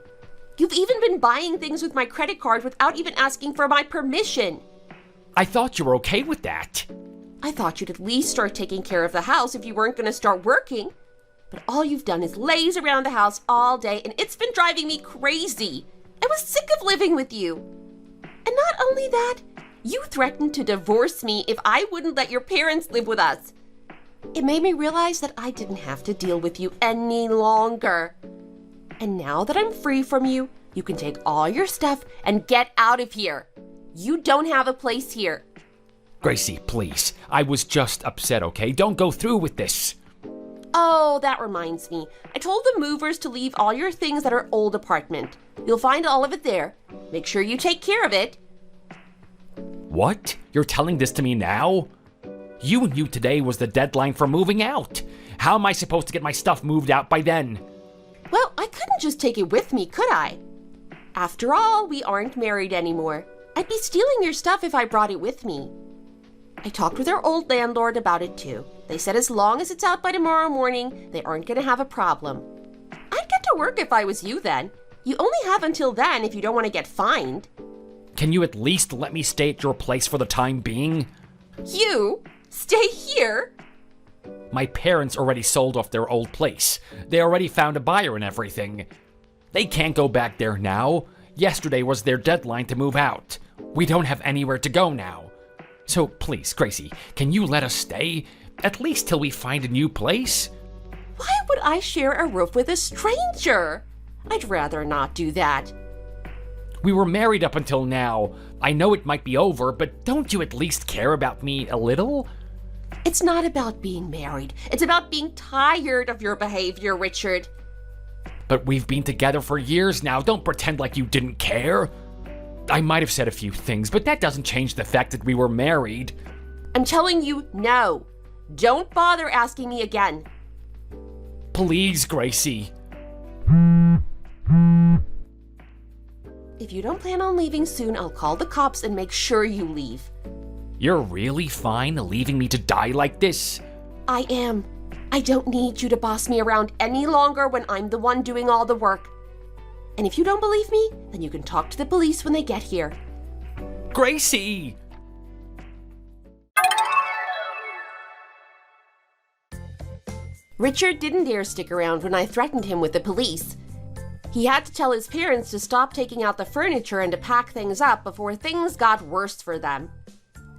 You've even been buying things with my credit card without even asking for my permission. I thought you were okay with that. I thought you'd at least start taking care of the house if you weren't going to start working. But all you've done is laze around the house all day, and it's been driving me crazy. I was sick of living with you. And not only that, you threatened to divorce me if I wouldn't let your parents live with us. It made me realize that I didn't have to deal with you any longer. And now that I'm free from you, you can take all your stuff and get out of here. You don't have a place here. Gracie, please. I was just upset, okay? Don't go through with this. Oh, that reminds me. I told the movers to leave all your things at our old apartment. You'll find all of it there. Make sure you take care of it. What? You're telling this to me now? You knew today was the deadline for moving out. How am I supposed to get my stuff moved out by then? Well, I couldn't just take it with me, could I? After all, we aren't married anymore. I'd be stealing your stuff if I brought it with me. I talked with our old landlord about it too. They said as long as it's out by tomorrow morning, they aren't going to have a problem. I'd get to work if I was you then. You only have until then if you don't want to get fined. Can you at least let me stay at your place for the time being? You? Stay here? My parents already sold off their old place. They already found a buyer and everything. They can't go back there now. Yesterday was their deadline to move out. We don't have anywhere to go now. So please, Gracie, can you let us stay? At least till we find a new place? Why would I share a roof with a stranger? I'd rather not do that. We were married up until now. I know it might be over, but don't you at least care about me a little? It's not about being married. It's about being tired of your behavior, Richard. But we've been together for years now. Don't pretend like you didn't care. I might have said a few things, but that doesn't change the fact that we were married. I'm telling you, no. Don't bother asking me again. Please, Gracie. If you don't plan on leaving soon, I'll call the cops and make sure you leave. You're really fine leaving me to die like this? I am. I don't need you to boss me around any longer when I'm the one doing all the work. And if you don't believe me, then you can talk to the police when they get here. Gracie! Richard didn't dare stick around when I threatened him with the police. He had to tell his parents to stop taking out the furniture and to pack things up before things got worse for them.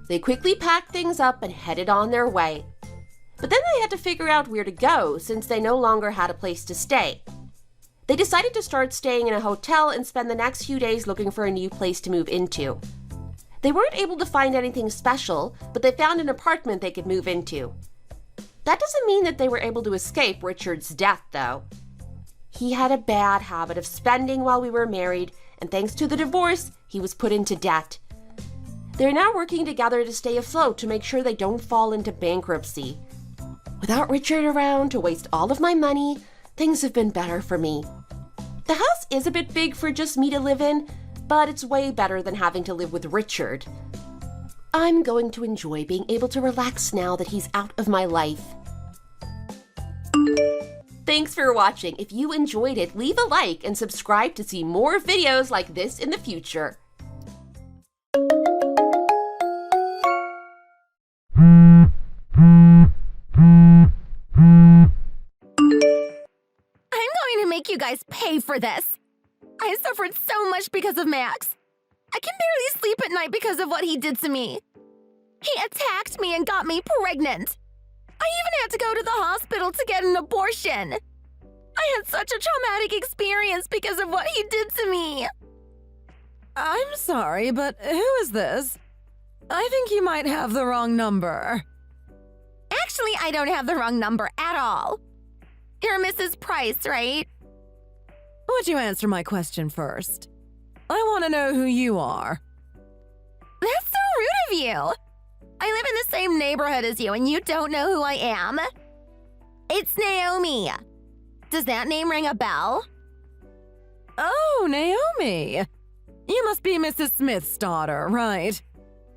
They quickly packed things up and headed on their way. But then they had to figure out where to go since they no longer had a place to stay. They decided to start staying in a hotel and spend the next few days looking for a new place to move into. They weren't able to find anything special, but they found an apartment they could move into. That doesn't mean that they were able to escape Richard's death, though. He had a bad habit of spending while we were married, and thanks to the divorce, he was put into debt. They're now working together to stay afloat to make sure they don't fall into bankruptcy. Without Richard around to waste all of my money, things have been better for me. The house is a bit big for just me to live in, but it's way better than having to live with Richard. I'm going to enjoy being able to relax now that he's out of my life. Thanks for watching. If you enjoyed it, leave a like and subscribe to see more videos like this in the future. Make you guys pay for this. I suffered so much because of Max. I can barely sleep at night because of what he did to me. He attacked me and got me pregnant. I even had to go to the hospital to get an abortion. I had such a traumatic experience because of what he did to me. I'm sorry, but who is this? I think you might have the wrong number. Actually, I don't have the wrong number at all. You're Mrs. Price, right? Would you answer my question first? I want to know who you are. That's so rude of you. I live in the same neighborhood as you and you don't know who I am. It's Naomi. Does that name ring a bell? Oh, Naomi. You must be Mrs. Smith's daughter, right?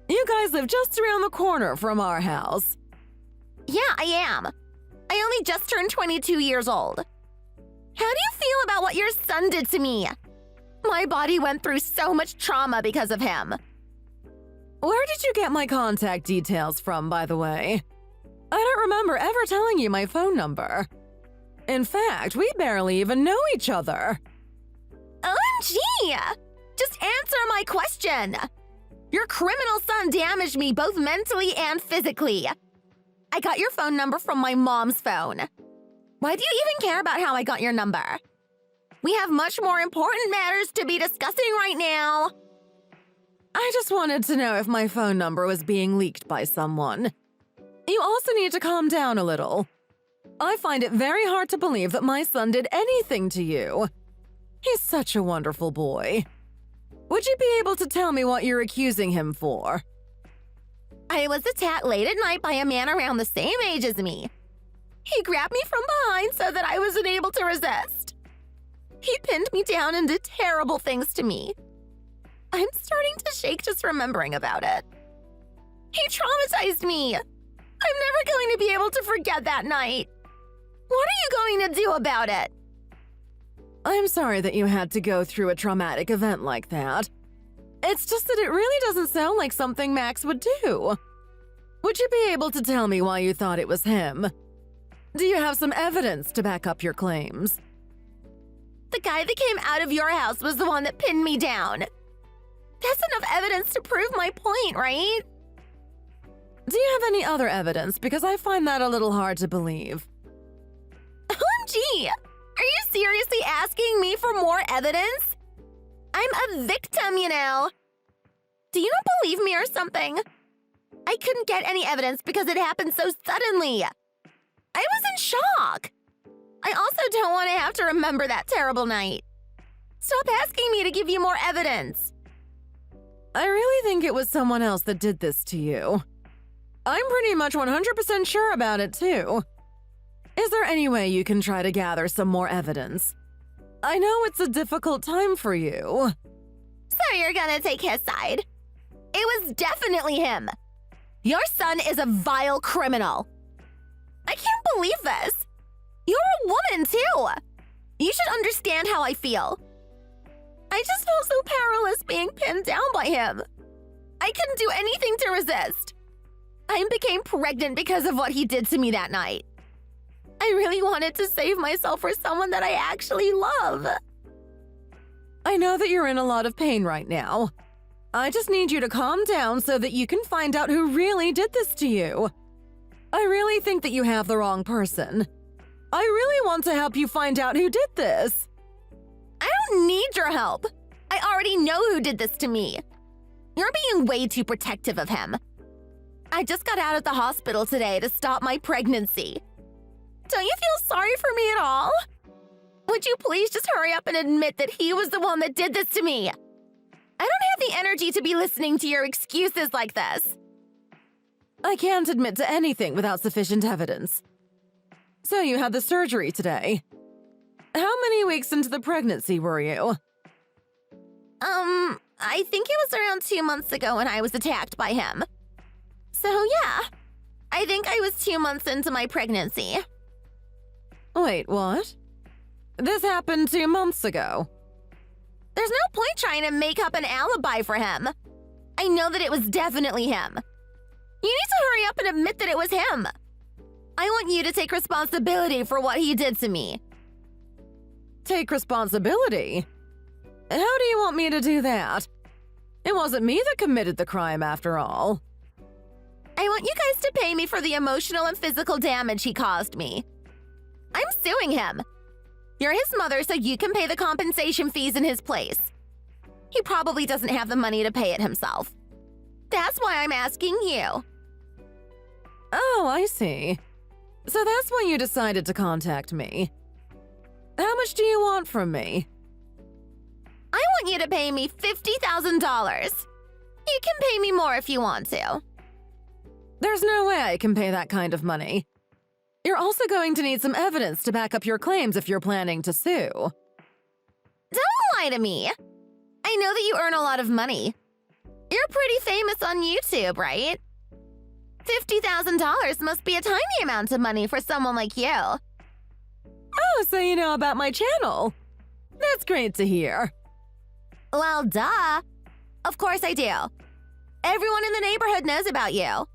You guys live just around the corner from our house. Yeah, I am. I only just turned 22 years old. How do you feel about what your son did to me? My body went through so much trauma because of him. Where did you get my contact details from, by the way? I don't remember ever telling you my phone number. In fact, we barely even know each other. OMG! Just answer my question! Your criminal son damaged me both mentally and physically. I got your phone number from my mom's phone. Why do you even care about how I got your number? We have much more important matters to be discussing right now. I just wanted to know if my phone number was being leaked by someone. You also need to calm down a little. I find it very hard to believe that my son did anything to you. He's such a wonderful boy. Would you be able to tell me what you're accusing him for? I was attacked late at night by a man around the same age as me. He grabbed me from behind so that I wasn't able to resist. He pinned me down and did terrible things to me. I'm starting to shake just remembering about it. He traumatized me. I'm never going to be able to forget that night. What are you going to do about it? I'm sorry that you had to go through a traumatic event like that. It's just that it really doesn't sound like something Max would do. Would you be able to tell me why you thought it was him? Do you have some evidence to back up your claims? The guy that came out of your house was the one that pinned me down. That's enough evidence to prove my point, right? Do you have any other evidence? Because I find that a little hard to believe. OMG! Are you seriously asking me for more evidence? I'm a victim, you know. Do you not believe me or something? I couldn't get any evidence because it happened so suddenly. I was in shock. I also don't want to have to remember that terrible night. Stop asking me to give you more evidence. I really think it was someone else that did this to you. I'm pretty much 100% sure about it, too. Is there any way you can try to gather some more evidence? I know it's a difficult time for you. So you're gonna take his side? It was definitely him. Your son is a vile criminal. I can't believe this. You're a woman, too. You should understand how I feel. I just felt so powerless being pinned down by him. I couldn't do anything to resist. I became pregnant because of what he did to me that night. I really wanted to save myself for someone that I actually love. I know that you're in a lot of pain right now. I just need you to calm down so that you can find out who really did this to you. I really think that you have the wrong person. I really want to help you find out who did this. I don't need your help. I already know who did this to me. You're being way too protective of him. I just got out of the hospital today to stop my pregnancy. Don't you feel sorry for me at all? Would you please just hurry up and admit that he was the one that did this to me? I don't have the energy to be listening to your excuses like this. I can't admit to anything without sufficient evidence. So you had the surgery today. How many weeks into the pregnancy were you? I think it was around 2 months ago when I was attacked by him. So yeah, I think I was 2 months into my pregnancy. Wait, what? This happened 2 months ago. There's no point trying to make up an alibi for him. I know that it was definitely him. You need to hurry up and admit that it was him. I want you to take responsibility for what he did to me. Take responsibility? How do you want me to do that? It wasn't me that committed the crime after all. I want you guys to pay me for the emotional and physical damage he caused me. I'm suing him. You're his mother, so you can pay the compensation fees in his place. He probably doesn't have the money to pay it himself. That's why I'm asking you. Oh, I see. So that's why you decided to contact me. How much do you want from me? I want you to pay me $50,000. You can pay me more if you want to. There's no way I can pay that kind of money. You're also going to need some evidence to back up your claims if you're planning to sue. Don't lie to me. I know that you earn a lot of money. You're pretty famous on YouTube, right? $50,000 must be a tiny amount of money for someone like you. Oh, so you know about my channel? That's great to hear. Well, duh. Of course I do. Everyone in the neighborhood knows about you.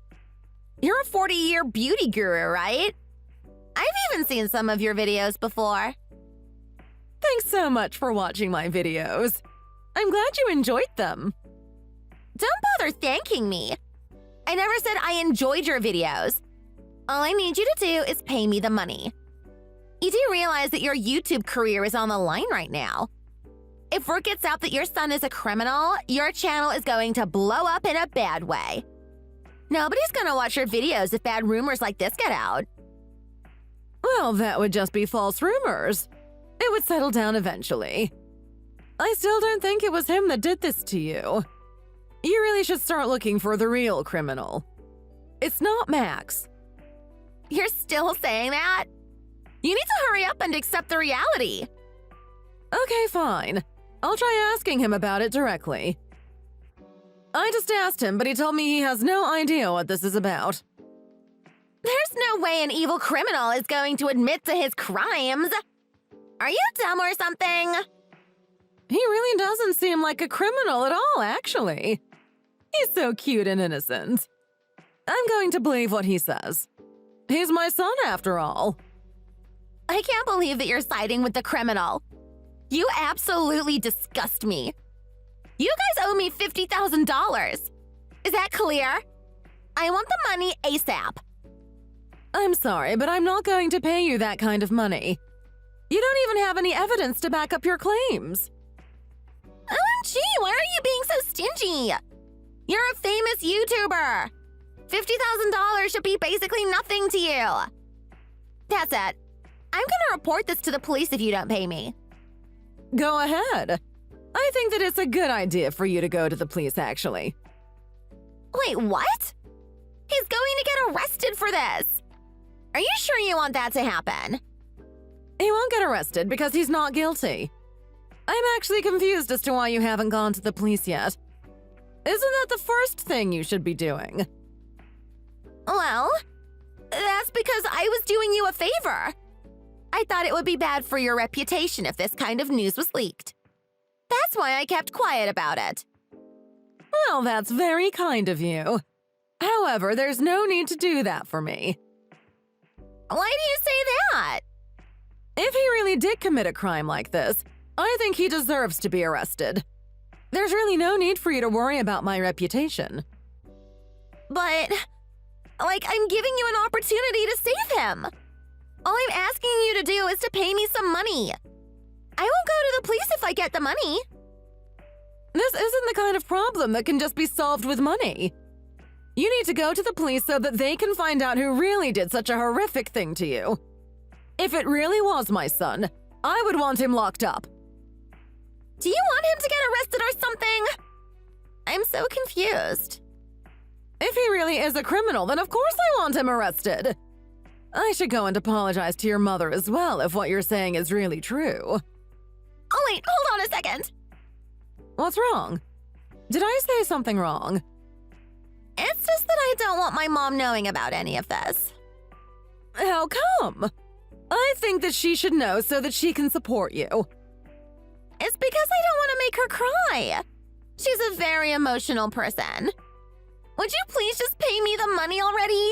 You're a 40-year beauty guru, right? I've even seen some of your videos before. Thanks so much for watching my videos. I'm glad you enjoyed them. Don't bother thanking me. I never said I enjoyed your videos. All I need you to do is pay me the money. You do realize that your YouTube career is on the line right now. If word gets out that your son is a criminal, your channel is going to blow up in a bad way. Nobody's gonna watch your videos if bad rumors like this get out. Well, that would just be false rumors. It would settle down eventually. I still don't think it was him that did this to you. You really should start looking for the real criminal. It's not Max. You're still saying that? You need to hurry up and accept the reality. Okay, fine. I'll try asking him about it directly. I just asked him, but he told me he has no idea what this is about. There's no way an evil criminal is going to admit to his crimes. Are you dumb or something? He really doesn't seem like a criminal at all, actually. He's so cute and innocent. I'm going to believe what he says. He's my son, after all. I can't believe that you're siding with the criminal. You absolutely disgust me. You guys owe me $50,000. Is that clear? I want the money ASAP. I'm sorry, but I'm not going to pay you that kind of money. You don't even have any evidence to back up your claims. OMG, why are you being so stingy? You're a famous YouTuber. $50,000 should be basically nothing to you. That's it. I'm gonna report this to the police if you don't pay me. Go ahead. I think that it's a good idea for you to go to the police, actually. Wait, what? He's going to get arrested for this. Are you sure you want that to happen? He won't get arrested because he's not guilty. I'm actually confused as to why you haven't gone to the police yet. Isn't that the first thing you should be doing? Well, that's because I was doing you a favor. I thought it would be bad for your reputation if this kind of news was leaked. That's why I kept quiet about it. Well, that's very kind of you. However, there's no need to do that for me. Why do you say that? If he really did commit a crime like this, I think he deserves to be arrested. There's really no need for you to worry about my reputation. But, I'm giving you an opportunity to save him. All I'm asking you to do is to pay me some money. I won't go to the police if I get the money. This isn't the kind of problem that can just be solved with money. You need to go to the police so that they can find out who really did such a horrific thing to you. If it really was my son, I would want him locked up. Do you want him to get arrested or something? I'm so confused. If he really is a criminal, then of course I want him arrested. I should go and apologize to your mother as well if what you're saying is really true. Oh wait, hold on a second. What's wrong? Did I say something wrong? It's just that I don't want my mom knowing about any of this. How come? I think that she should know so that she can support you. It's because I don't want to make her cry. She's a very emotional person. Would you please just pay me the money already?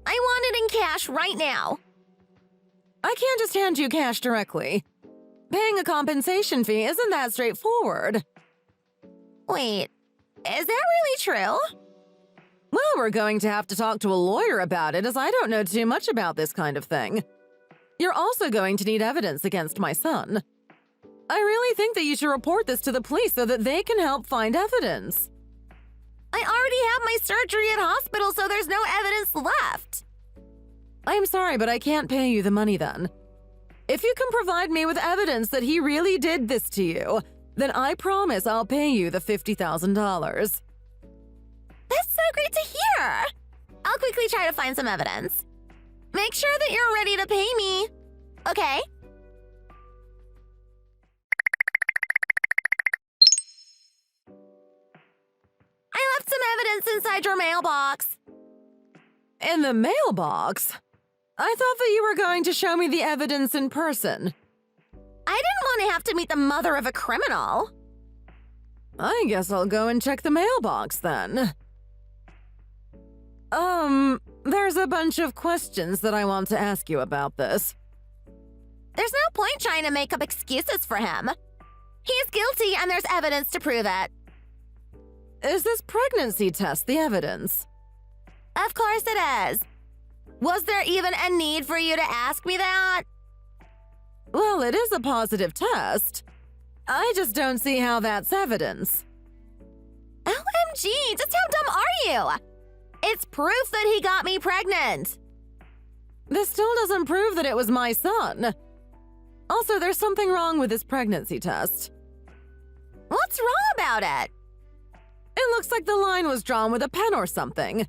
I want it in cash right now. I can't just hand you cash directly. Paying a compensation fee isn't that straightforward. Wait, is that really true? Well, we're going to have to talk to a lawyer about it as I don't know too much about this kind of thing. You're also going to need evidence against my son. I really think that you should report this to the police so that they can help find evidence. I already have my surgery at hospital, so there's no evidence left. I'm sorry, but I can't pay you the money then. If you can provide me with evidence that he really did this to you, then I promise I'll pay you the $50,000. That's so great to hear. I'll quickly try to find some evidence. Make sure that you're ready to pay me. Okay? I left some evidence inside your mailbox. In the mailbox? I thought that you were going to show me the evidence in person. I didn't want to have to meet the mother of a criminal. I guess I'll go and check the mailbox then. There's a bunch of questions that I want to ask you about this. There's no point trying to make up excuses for him. He's guilty and there's evidence to prove it. Is this pregnancy test the evidence? Of course it is. Was there even a need for you to ask me that? Well, it is a positive test. I just don't see how that's evidence. OMG, just how dumb are you? It's proof that he got me pregnant. This still doesn't prove that it was my son. Also, there's something wrong with this pregnancy test. What's wrong about it? It looks like the line was drawn with a pen or something.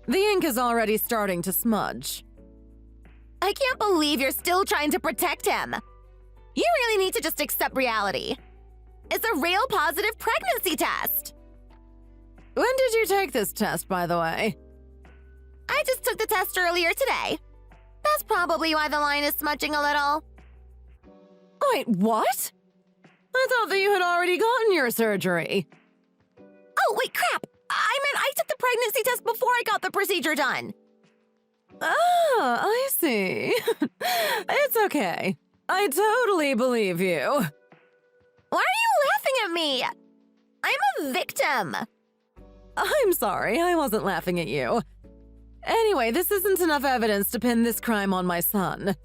The ink is already starting to smudge. I can't believe you're still trying to protect him. You really need to just accept reality. It's a real positive pregnancy test. When did you take this test, by the way? I just took the test earlier today. That's probably why the line is smudging a little. Wait, what? I thought that you had already gotten your surgery. Oh, wait, crap! I meant I took the pregnancy test before I got the procedure done. Ah, I see. It's okay. I totally believe you. Why are you laughing at me? I'm a victim. I'm sorry, I wasn't laughing at you. Anyway, this isn't enough evidence to pin this crime on my son.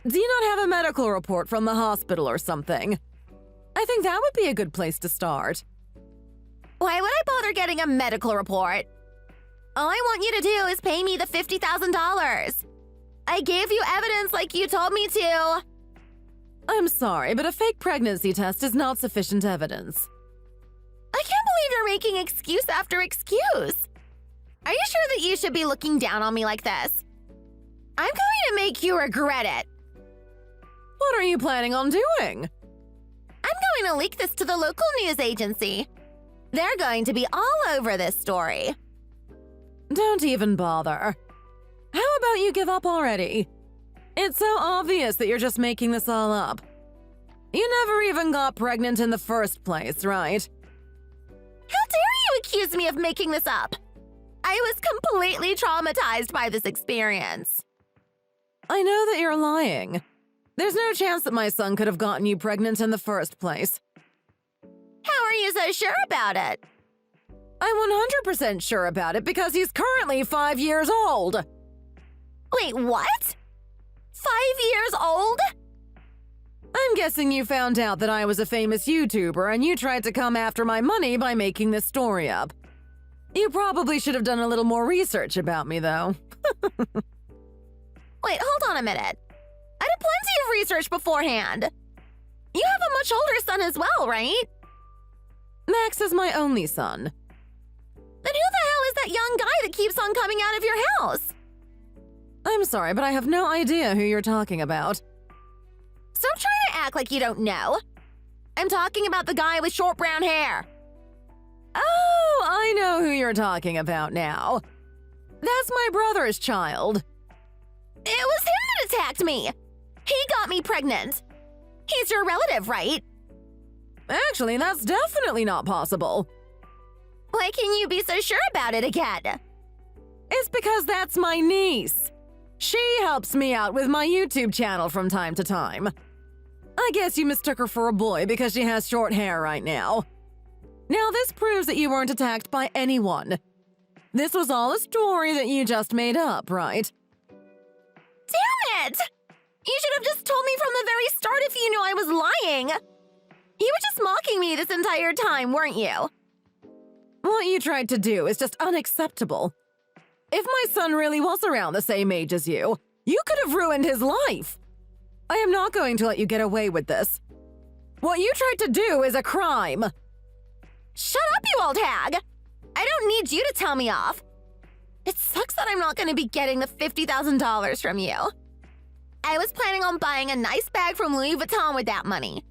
Do you not have a medical report from the hospital or something? I think that would be a good place to start. Why would I bother getting a medical report? All I want you to do is pay me the $50,000. I gave you evidence like you told me to. I'm sorry, but a fake pregnancy test is not sufficient evidence. I can't believe you're making excuse after excuse. Are you sure that you should be looking down on me like this? I'm going to make you regret it. What are you planning on doing? I'm going to leak this to the local news agency. They're going to be all over this story. Don't even bother. How about you give up already? It's so obvious that you're just making this all up. You never even got pregnant in the first place, right? How dare you accuse me of making this up? I was completely traumatized by this experience. I know that you're lying. There's no chance that my son could have gotten you pregnant in the first place. How are you so sure about it? I'm 100% sure about it because he's currently 5 years old. Wait, what? 5 years old? I'm guessing you found out that I was a famous YouTuber and you tried to come after my money by making this story up. You probably should have done a little more research about me, though. Wait, hold on a minute. I did plenty of research beforehand. You have a much older son as well, right? Max is my only son. Then who the hell is that young guy that keeps on coming out of your house? I'm sorry, but I have no idea who you're talking about. Stop trying to act like you don't know. I'm talking about the guy with short brown hair. Oh, I know who you're talking about now. That's my brother's child. It was him that attacked me. He got me pregnant. He's your relative, right? Actually, that's definitely not possible. Why can you be so sure about it again? It's because that's my niece. She helps me out with my YouTube channel from time to time. I guess you mistook her for a boy because she has short hair right now. Now, this proves that you weren't attacked by anyone. This was all a story that you just made up, right? Damn it! You should have just told me from the very start if you knew I was lying. You were just mocking me this entire time, weren't you? What you tried to do is just unacceptable. If my son really was around the same age as you could have ruined his life. I am not going to let you get away with this. What you tried to do is a crime. Shut up, you old hag! I don't need you to tell me off. It sucks that I'm not going to be getting the $50,000 from you. I was planning on buying a nice bag from Louis Vuitton with that money.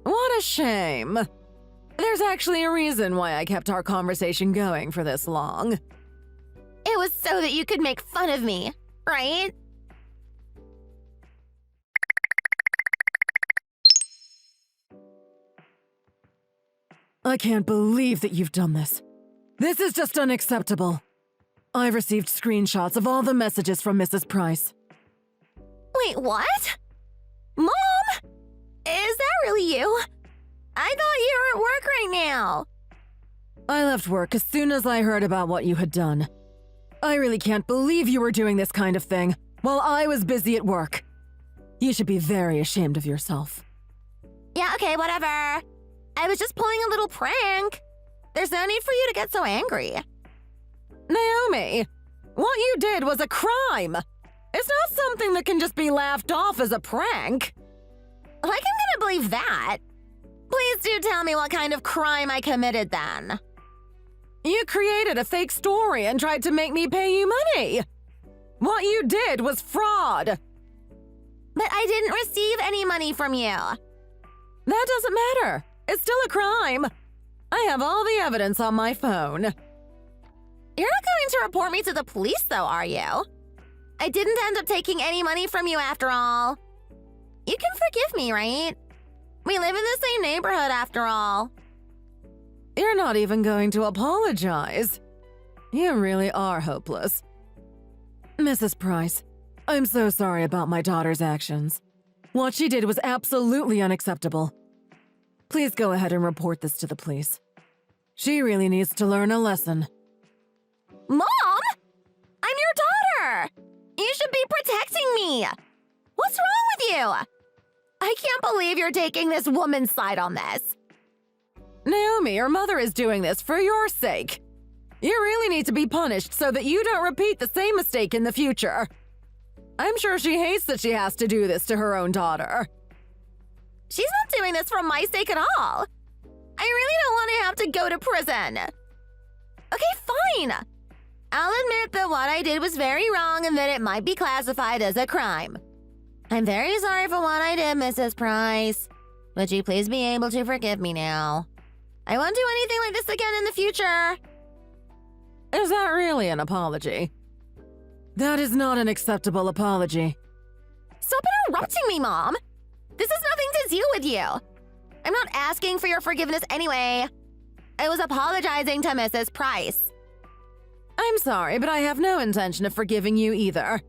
What a shame. There's actually a reason why I kept our conversation going for this long. It was so that you could make fun of me, right? I can't believe that you've done this. This is just unacceptable. I've received screenshots of all the messages from Mrs. Price. Wait, what? Mom? Is that really you? I thought you were at work right now. I left work as soon as I heard about what you had done. I really can't believe you were doing this kind of thing while I was busy at work. You should be very ashamed of yourself. Yeah, okay, whatever. I was just pulling a little prank. There's no need for you to get so angry. Naomi, what you did was a crime. It's not something that can just be laughed off as a prank. Like I'm gonna believe that. Please do tell me what kind of crime I committed then. You created a fake story and tried to make me pay you money. What you did was fraud. But I didn't receive any money from you. That doesn't matter. It's still a crime. I have all the evidence on my phone. You're not going to report me to the police, though, are you? I didn't end up taking any money from you after all. You can forgive me, right? We live in the same neighborhood after all. You're not even going to apologize. You really are hopeless. Mrs. Price, I'm so sorry about my daughter's actions. What she did was absolutely unacceptable. Please go ahead and report this to the police. She really needs to learn a lesson. Mom! I'm your daughter! You should be protecting me! What's wrong with you? I can't believe you're taking this woman's side on this. Naomi, your mother is doing this for your sake. You really need to be punished so that you don't repeat the same mistake in the future. I'm sure she hates that she has to do this to her own daughter. She's not doing this for my sake at all. I really don't want to have to go to prison. Okay, fine. I'll admit that what I did was very wrong and that it might be classified as a crime. I'm very sorry for what I did, Mrs. Price. Would you please be able to forgive me now? I won't do anything like this again in the future. Is that really an apology? That is not an acceptable apology. Stop interrupting me, Mom. This has nothing to do with you. I'm not asking for your forgiveness anyway. I was apologizing to Mrs. Price. I'm sorry, but I have no intention of forgiving you either.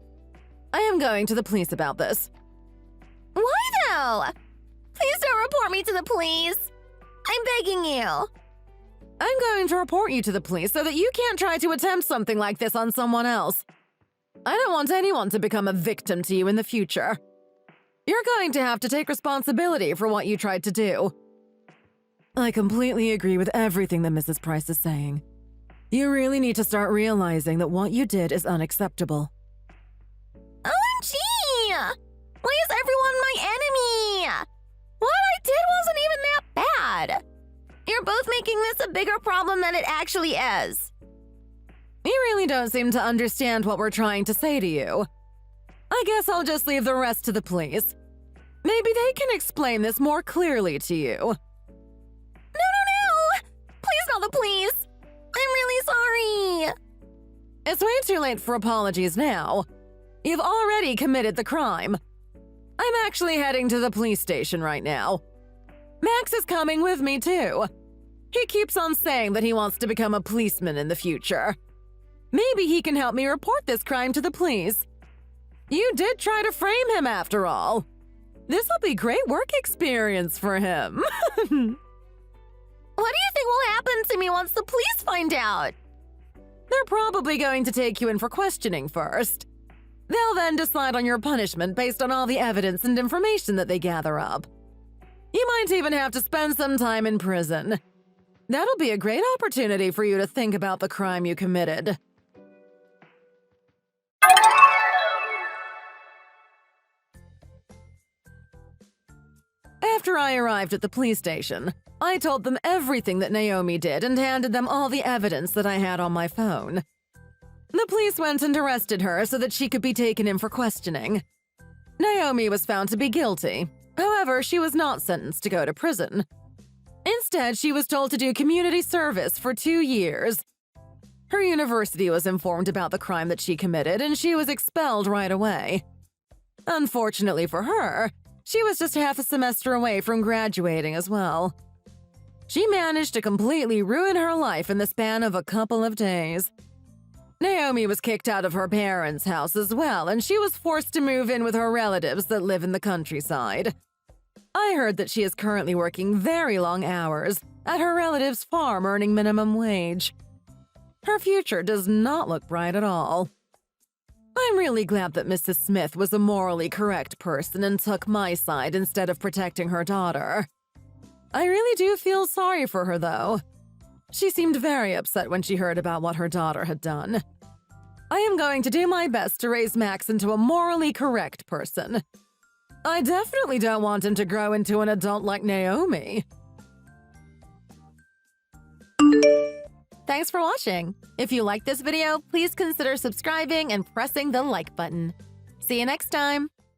I am going to the police about this. Why though? Please don't report me to the police. I'm begging you. I'm going to report you to the police so that you can't try to attempt something like this on someone else. I don't want anyone to become a victim to you in the future. You're going to have to take responsibility for what you tried to do. I completely agree with everything that Mrs. Price is saying. You really need to start realizing that what you did is unacceptable. OMG! Why is everyone my enemy? What I did wasn't even that bad. You're both making this a bigger problem than it actually is. You really don't seem to understand what we're trying to say to you. I guess I'll just leave the rest to the police. Maybe they can explain this more clearly to you. No! Please not the police. I'm really sorry. It's way too late for apologies now. You've already committed the crime. I'm actually heading to the police station right now. Max is coming with me too. He keeps on saying that he wants to become a policeman in the future. Maybe he can help me report this crime to the police. You did try to frame him after all. This will be great work experience for him. What do you think will happen to me once the police find out? They're probably going to take you in for questioning first. They'll then decide on your punishment based on all the evidence and information that they gather up. You might even have to spend some time in prison. That'll be a great opportunity for you to think about the crime you committed. After I arrived at the police station, I told them everything that Naomi did and handed them all the evidence that I had on my phone. The police went and arrested her so that she could be taken in for questioning. Naomi was found to be guilty. However, she was not sentenced to go to prison. Instead, she was told to do community service for 2 years. Her university was informed about the crime that she committed, and she was expelled right away. Unfortunately for her, she was just half a semester away from graduating as well. She managed to completely ruin her life in the span of a couple of days. Naomi was kicked out of her parents' house as well, and she was forced to move in with her relatives that live in the countryside. I heard that she is currently working very long hours at her relative's farm earning minimum wage. Her future does not look bright at all. I'm really glad that Mrs. Smith was a morally correct person and took my side instead of protecting her daughter. I really do feel sorry for her, though. She seemed very upset when she heard about what her daughter had done. I am going to do my best to raise Max into a morally correct person. I definitely don't want him to grow into an adult like Naomi. Thanks for watching. If you liked this video, please consider subscribing and pressing the like button. See you next time!